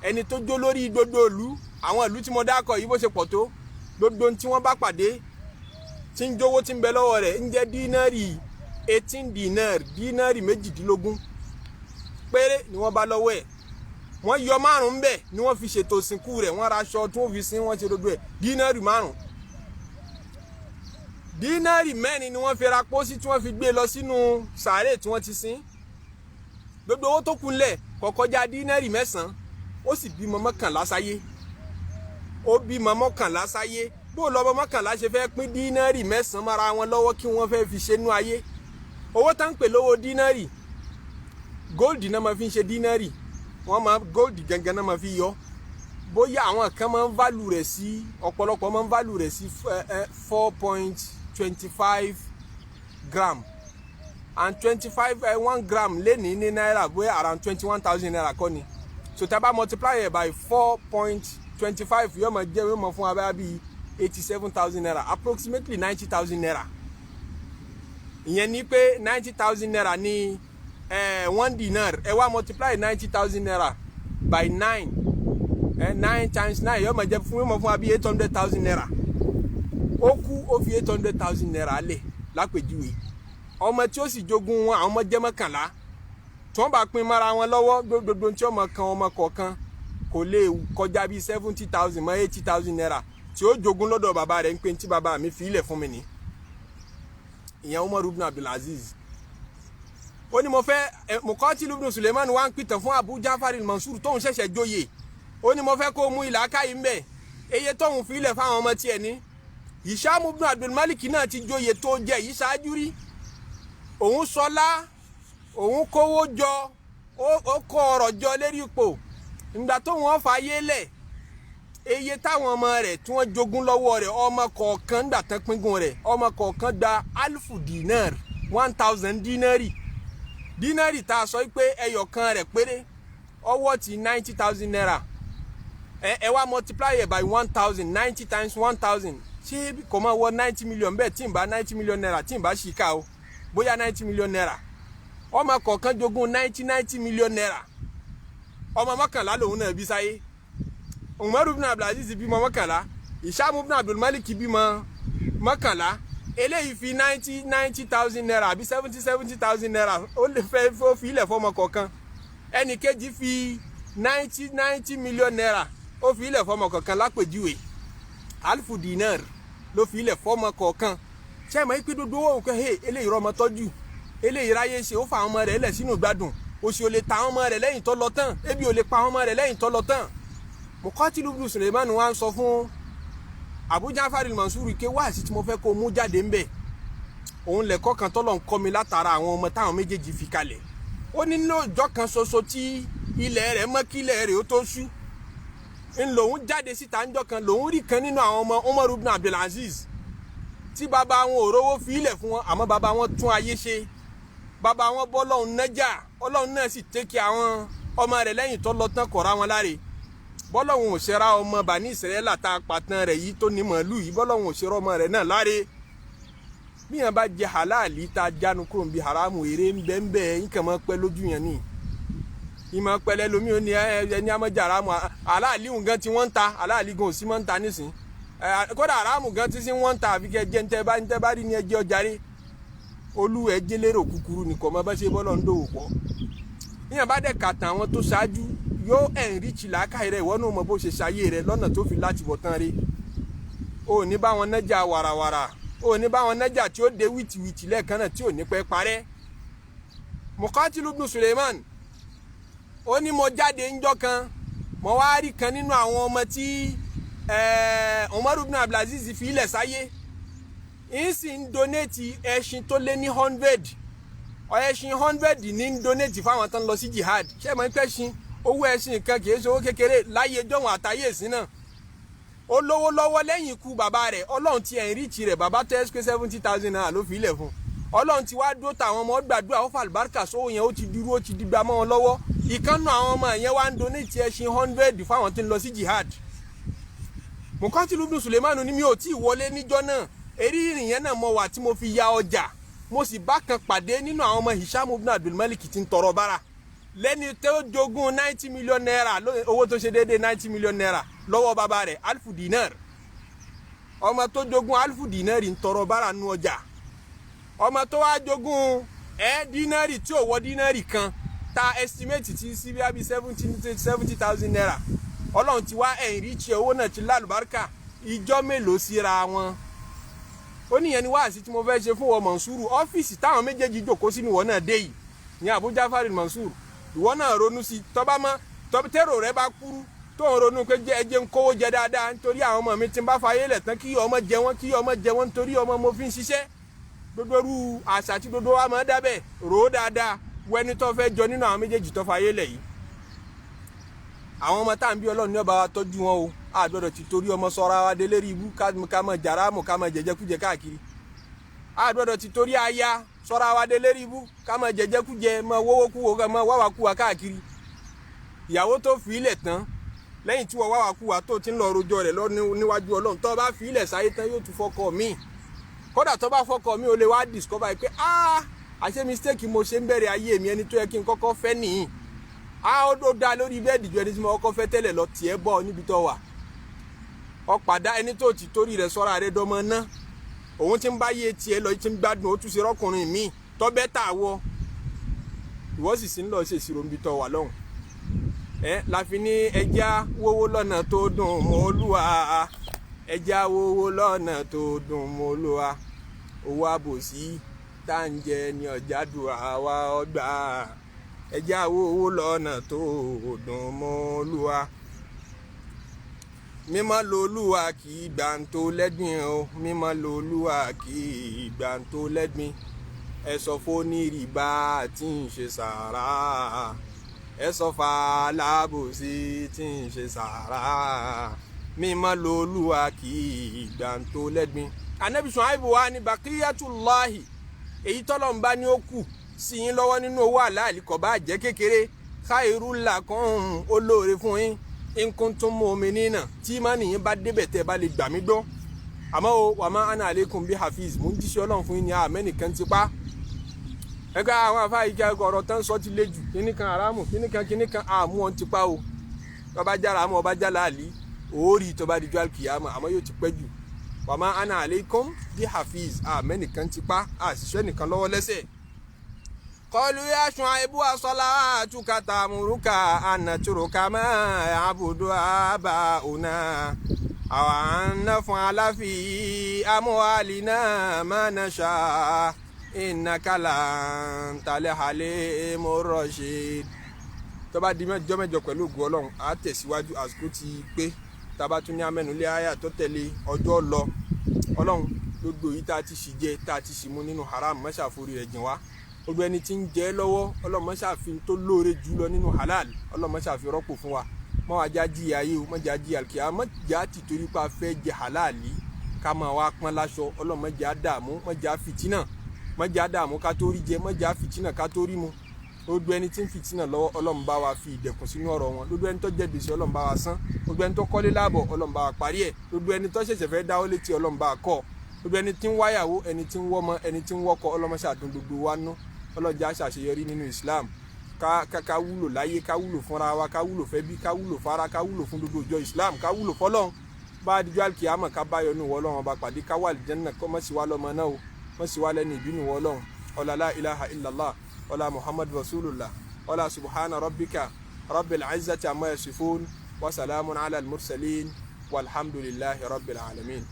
ẹni tó jó lórí gbogbo ìlú àwọn ìlú tí mo dákọ̀ yìí bó ṣe pọ̀ tó gbogbo tí wọ́n bá pàdé tí ń jówó tí ń bẹ lọ́wọ́ rẹ̀ ń jẹ́ dínárì 18 dínárì 18 péré ni wọ́n bá lọ́wọ́ ẹ̀ wọ́n yọ 5 ńbẹ̀ ni wọ́n fi ṣètò ìsìnkú rẹ̀ wọ́n ra aṣọ tí wọ́n fi sin wọ́n ṣe gbogbo ẹ̀ dínárì 5 dínárì 4 ni wọ́n fi ra pósí tí wọ́n fi gbé lọ sínú sàárè tí wọ́n ti sin gbogbo owó tó kù ńlẹ̀ kò kọjá dínárì 9 ó sì bímọ 11 sáyé ó bímọ 11 sáyé bó lọ́mọ 11 ṣe fẹ́ pín dínárì 9 mara wọn lọ́wọ́ kí wọ́n fẹ́ fi ṣe nú ayé owó tá ń pè lówó dínárì góòdì náà máa fi ń ṣe dínárì wọ́n máa góòdì gangan náà máa fi yọ bóyá àwọn kan máa ń válù rẹ̀ sí ọ̀pọ̀lọpọ̀ máa ń válù rẹ̀ sí 4.25 gram and 1 gram lẹ́ni ní náírà bóyá around 21,000 naira kọ́ ni so tá a bá multiply it by 4.25 yóò máa fún wa bá bíi 87,000 naira approximately 90,000 naira ìyẹn ni pé 90,000 naira ní 1 dinar ẹ wá multiply 90,000 naira by 9 9 times 9 yóò máa fún wa bíi 800,000 naira ó kú ó fi 800,000 naira lẹ̀ lápèjúwe ọmọ tí ó sì jogún wọn àwọn ọmọ jẹ́ 11 tí wọ́n bá pín mara wọn lọ́wọ́ gbogbo tí ọmọ kan ọmọ kọ̀ọ̀kan kò lè kọjá bíi 70,000 mọ́ 80,000 naira tí ó jogún lọ́dọ̀ bàbá rẹ̀ ń pè tí bàbá mi fi ilẹ̀ fún mi ní ìyẹn Umar ibn Abdulaziz. Ó ní mo fẹ́ Muqatil ibn Suleiman wá ń pìtàn fún Abu Ja'far al-Mansur tóun ṣẹ̀ṣẹ̀ joyè. Ó ní mo fẹ́ kó mú ìlàkà yìí ń bẹ̀ eye tóun fi ilẹ̀ fáwọn ọmọ tiẹ̀ ní. Hisham ibn Abdul Malik náà ti joyè tó jẹ yìí ṣáájú rí. Òun sọlá òun kówó jọ ó kó ọrọ̀ jọ lérí ipò ìgbà tó wọ́n fàyè lẹ̀ eye táwọn ọmọ rẹ̀ tí wọ́n jogún lọ́wọ́ rẹ̀ ọmọ kọ̀ọ̀kan nígbà tán píngun rẹ̀ ọmọ kọ̀ọ̀kan gba 1000 dinar 1000 dinari dinari tá a sọ pé ẹyọ kan rẹ̀ péré ọwọ́ ti 90,000 naira ẹ wá multiply by 1000 90 times 1000 ṣé kò máa wọ 90 million bẹ́ẹ̀ tí n bá 90 million naira tí n bá ṣìkà o bóyá 90 million naira ọmọ kọ̀ọ̀kan jogún 90 million naira ọmọ mọ́kànlá lòun náà bí sáyé Umar ibn Abdulaziz bímọ mọ́kànlá Hisham ibn Abdul Malik bímọ mọ́kànlá eléyìí fi 90,000 naira àbí 70,000 naira ó lè fẹ́ fi ilẹ̀ fọmọ kọ̀ọ̀kan ẹnì kejì fi 90 million naira ó fi ilẹ̀ fọmọ kọ̀ọ̀kan lápèjúwe 1000 dinar ló fi ilẹ̀ fọmọ kọ̀ọ̀kan ṣé ìmọ̀ ìpín dúdú owó nǹkan eléyìí rọmọ tọ́jú eléyìí ráyé ṣe ó fa àwọn ọmọ rẹ̀ lẹ̀ sínú ìgbádùn òṣì ò lè ta àwọn ọmọ rẹ̀ lẹ́yìn tó lọ tán ebi ò lè pa àwọn ọmọ rẹ̀ lẹ́yìn tó lọ tán. Muqatil ibn Suleiman wá ń sọ fún Abu Ja'far al-Mansur ké wáàsí tí mo fẹ́ kó mú jáde ńbẹ̀ òun lẹ̀kọ́ kan tọ́lọ̀ ń kọ́ mi látara àwọn ọmọ táwọn méjèèjì fi kalẹ̀. Ó ní lọ́jọ́ kan ṣoṣo tí ilẹ̀ rẹ̀ mọ́ kí ilẹ̀ rẹ̀ ó tó ṣú ń lòun jáde síta ńjọ́ kan lòun rí kan nínú àwọn ọmọ Umar ibn Abdulaziz tí bàbá wọn ò rówó fi ilẹ̀ fún wọn àmọ́ bàbá wọn tún ayé ṣe bàbá wọn bọ́ lọ́hùn nájà ọlọ́hun náà sì tẹ́kì àwọn ọmọ rẹ̀ lẹ́yìn tó lọ tán kọ̀ra wọn láre bọ́lọ́hun ò ṣera ọmọ Bani Israẹla tá a pàtàn rẹ̀ yìí tó ní màálù yìí bọ́lọ́hun ò ṣera ọmọ rẹ̀ náà láre bí yẹn bá jẹ halali tá a jánu kúrò níbi haramu èrè ń bẹ́ẹ̀ bẹ́ẹ̀ yín kàn máa pẹ́ lójú yẹn ni ìmọ̀ pẹ́lẹ́ lomi ò ní ẹni àmọ́jà haramu halali gan tí wọ́n ń ta halali gan ò sí mọ́ ń ta nísìn kódà haramu gan tí sí wọ́n ń ta àfi kẹ́ jẹ́ ń tẹ́ bá rí ní ẹjẹ́ ọjàre olú ẹjẹ́ lérò kúkúrú nìkan mọ́ bá ṣe bọ́lọ̀ ń dòwò pọ̀ níyàn bá dẹ̀ kàtà àwọn tó ṣáájú yóò enrich làákàyè rẹ̀ ìwọ náà mọ̀ bó ṣe ṣayé rẹ̀ lọ́nà tó fi láti bọ̀ tán rí o ní bá wọn nájà wàràwàrà o ní bá wọn nájà tí ó dé wìtìwìtì lẹ́ẹ̀kan náà tí ò ní pẹ́ parẹ́. Muqatil ibn Suleiman ó ní mo jáde ńjọ́ kan mo wá rí kan nínú àwọn ọmọ tí Umar ibn Abdulaziz fi ilẹ̀ sáyé ń sì ń donate ẹṣin tó lé ní 100 ẹṣin 100 ní ń donate fáwọn tán lọ sí jihad ṣé mo ń pẹ́ṣin owó ẹṣin kan kì í ṣe owó kékeré láyé jọ̀wọ́n àtàyè sí náà ó lówó lọ́wọ́ lẹ́yìn ikú bàbá rẹ̀ ọlọ́run ti enrich rẹ̀ bàbá tó ẹ́sìpé 70,000 naira ló fi ilẹ̀ fún ọlọ́run ti wá dúró táwọn ọmọ gbàdúrà ó fàlùbáríkà sówó yẹn ó ti dúró ó ti dìgbà mọ́ wọn lọ́wọ́ ìkànnù àwọn ọmọ yẹn wá ń donate ẹṣin 100 fáwọn tí ń lọ sí jihad. Muqatil ibn Suleiman ni mi ò tí ì wọlé níjọ́ náà eré ìrìn yẹn náà mo wà tí mo fi ya ọjà mo sì bá kan pàdé nínú àwọn ọmọ Hisham ibn Abdul Malik tí ń tọrọ bára lẹ́ni tó jogún 90 million naira owó tó ṣe déédéé 90 million naira lọ́wọ́ bàbá rẹ̀ 1000 dinar ọmọ tó jogún 1000 dinar ń tọrọ bára nú ọjà ọmọ tó wá jogún dínárì tí ò wọ dínárì kan ta estimate ti sí bí i 70,000 naira ọlọ́run ti wá enrich owó náà ti lálùbáríkà ìjọ mélòó síra wọn ó níyẹn ni wáàsí tí mo fẹ́ ṣe fún wọn Mansuru ọ́fíìsì táwọn méjèèjì jókòó sínú ìwọ náà dé yìí ní Abu Ja'far al-Mansur ìwọ náà ronú sí tọ́ba mọ́ tẹ́rò rẹ bá kúrú tó ń ronú pé ẹjẹ ń kówó jẹ dáadáa nítorí àwọn ọmọ mi ti ń bá fayé lẹ̀ tán kí ọmọ jẹ wọ́n nítorí ọmọ mo fi ń ṣiṣẹ́ gbogbo ru àṣà tí gbogbo wa máa dábẹ́ rò ó dáadáa wẹni tó fẹ́ jọ nínú àwọn méjèèjì tó fayé lẹ̀ yìí àwọn ọmọ tá à ń bí Ọlọ́run ní ọba wa tọ́jú wọn o àgbọ̀dọ̀ ti torí ọmọ sọra wa délé rí ibú ká mọ jàrámù ká mọ jẹjẹkújẹ káàkiri àgbọ̀dọ̀ ti torí aya sọra wa délé rí ibú ká mọ jẹjẹkújẹ mọ wọ́wọ́kúwò mọ wáwàkúwà káàkiri ìyàwó tó fi ilẹ̀ tán lẹ́yìn tí wọ́n wáwàkúwà tó ti ń lọ rojọ́ rẹ̀ lọ níwájú Ọlọ́run tó bá fi ilẹ̀ sáyé tán yóò tún fọkọ míì kódà tó bá fọkọ mi ò lè wá discover pé àṣé mistake mo ṣe ń bẹ̀rẹ̀ ayé mi ẹni tó yẹ kí n kọ́kọ́ fẹ́ nìyí ó dá lórí bẹ́ẹ̀dì ju ẹni tí mo kọ́kọ́ fẹ́ tẹ́lẹ̀ lọ tiẹ̀ bọ̀ níbi tó wà ọ̀pàdá ẹni tó ti torí rẹ̀ sọ́ra rẹ̀ dọ́mọ náà òun ti ń bá yé tiẹ̀ lọ ti ń gbádùn ó tún ṣe rọ́kùnrin míì tó bẹ́ tà wọ ìwọ sì sí ń lọ ṣèṣirò níbi tó wà lọ́hùn láfi ní ẹja wówó lọ́nà tó dùn mọ́ Olúwa ẹjẹ́ awówó lọ́nà tó dùn mọ́ Olúwa owó àbòsí tá ń jẹ ní ọjà dùn àwa ọgbà ẹjẹ́ awówó lọ́nà tó dùn mọ́ Olúwa mímọ́ lolúwa kì í gbà ń tó lẹ́gbìn o mímọ́ lolúwa kì í gbà ń tó lẹ́gbìn ẹ sọ fóní rìbá tí ń ṣe sàrà ẹ sọ fàlábòsí tí ń ṣe sàrà mímọ́ lolúwa kì í gbà ń tó lẹ́gbìn. Ànábì Ṣuaibu wa ní bakiyatullahi èyí tọ́lọ́mbá ní ó kù sí yín lọ́wọ́ nínú owó àlàálì kò bá jẹ́ kékeré khairul lakum olóore fún yín in kuntum mu'minina tí má nìyẹn bá débẹ̀ tẹ́ bá lè gbà mí gbọ́ àmọ́ o wa ma ana alaykum bi hafiz mò ń jíṣẹ́ Ọlọ́run fún yín ní àmẹ́nìkan ti pa ẹgbẹ́ àwọn afáyí jẹ́ ọ̀rọ̀ tán sọ ti lé jù kíníkan haramu kíníkan àmú wọn ti pa o tọba jára àmọ́ ọba jálá àlí òórì tọba díjọ́ alkiyama àmọ́ yóò ti pẹ́ jù wa ma ana alaykum bi hafiz àmẹ́nìkan ti pa àṣìṣẹ́ nìkan lọ́wọ́ lẹ́sẹ̀. Qalu ya Shuaibu asalatuka ta'muruka an natruka ma ya'budu aba'una aw an naf'ala fi amwalina ma nasha innaka lantal halimur rashid. Tó bá di mẹ́jọ pẹ̀lú ògo Ọlọ́run á tẹ̀síwájú àsìkò ti pé tá bá tún ní amẹ́nulé àyà tó tẹ̀lé ọjọ́ lọ Ọlọ́run gbogbo yìí tá a ti ṣì jẹ tá a ti ṣì mu nínú haram má ṣàforí rẹ̀ jìn wá gbogbo ẹni tí ń jẹ lọ́wọ́ Ọlọ́run má ṣàfi tó lóore jùlọ nínú halal Ọlọ́run má ṣàfi rọ́pò fún wa má wàá já jí ayé o má já jí àlùkìyámà má já ti torí pa fẹ́ jẹ halali ká máa wá pọ́n láṣọ Ọlọ́run má já dààmú má já fìtínà má já dààmú ká tó rí jẹ má já fìtínà ká tó rí mu gbogbo ẹni tí ń fìtínà lọ́wọ́ Ọlọ́run bá wa fi ìdẹ̀kùn sínú ọ̀rọ̀ wọn gbogbo ẹni tó jẹ gbèsè Ọlọ́run bá wa san gbogbo ẹni tó kọ́lé láàbọ̀ Ọlọ́run bá wa parí ẹ̀ gbogbo ẹni tó ṣẹ̀ṣẹ̀ fẹ́ dáwọ́ létí Ọlọ́run bá wa kọ́ gbogbo ẹni tí ń wáyàwó ẹni tí ń wọ́mọ ẹni tí ń wọ́kọ Ọlọ́run má ṣàdùn gbogbo wa nú ọlọ́jà ṣàṣeyọrí nínú Islam ká wúlò láyé ká wúlò fúnra wa ká wúlò fẹ́bí ká wúlò fara ká wúlò fún gbogbo ìjọ Islam ká wúlò fọ́lọ́run bá a dijọ́ alkiyama ká bá yọnu wọ́lọ́run ọba pàdé ká wà lìjẹ́nà kọ́ mọ́ sí wa lọ́mọ náà o mọ́ sí wa lẹ́nu ìbínú wọ́lọ́run ọlá la ilaha illallah ọlá Muhammad rasulullah ọlá subhana rabbika rabbil izzati amma yasifun wa salamun ala al-mursalin walhamdulillahi rabbil alamin.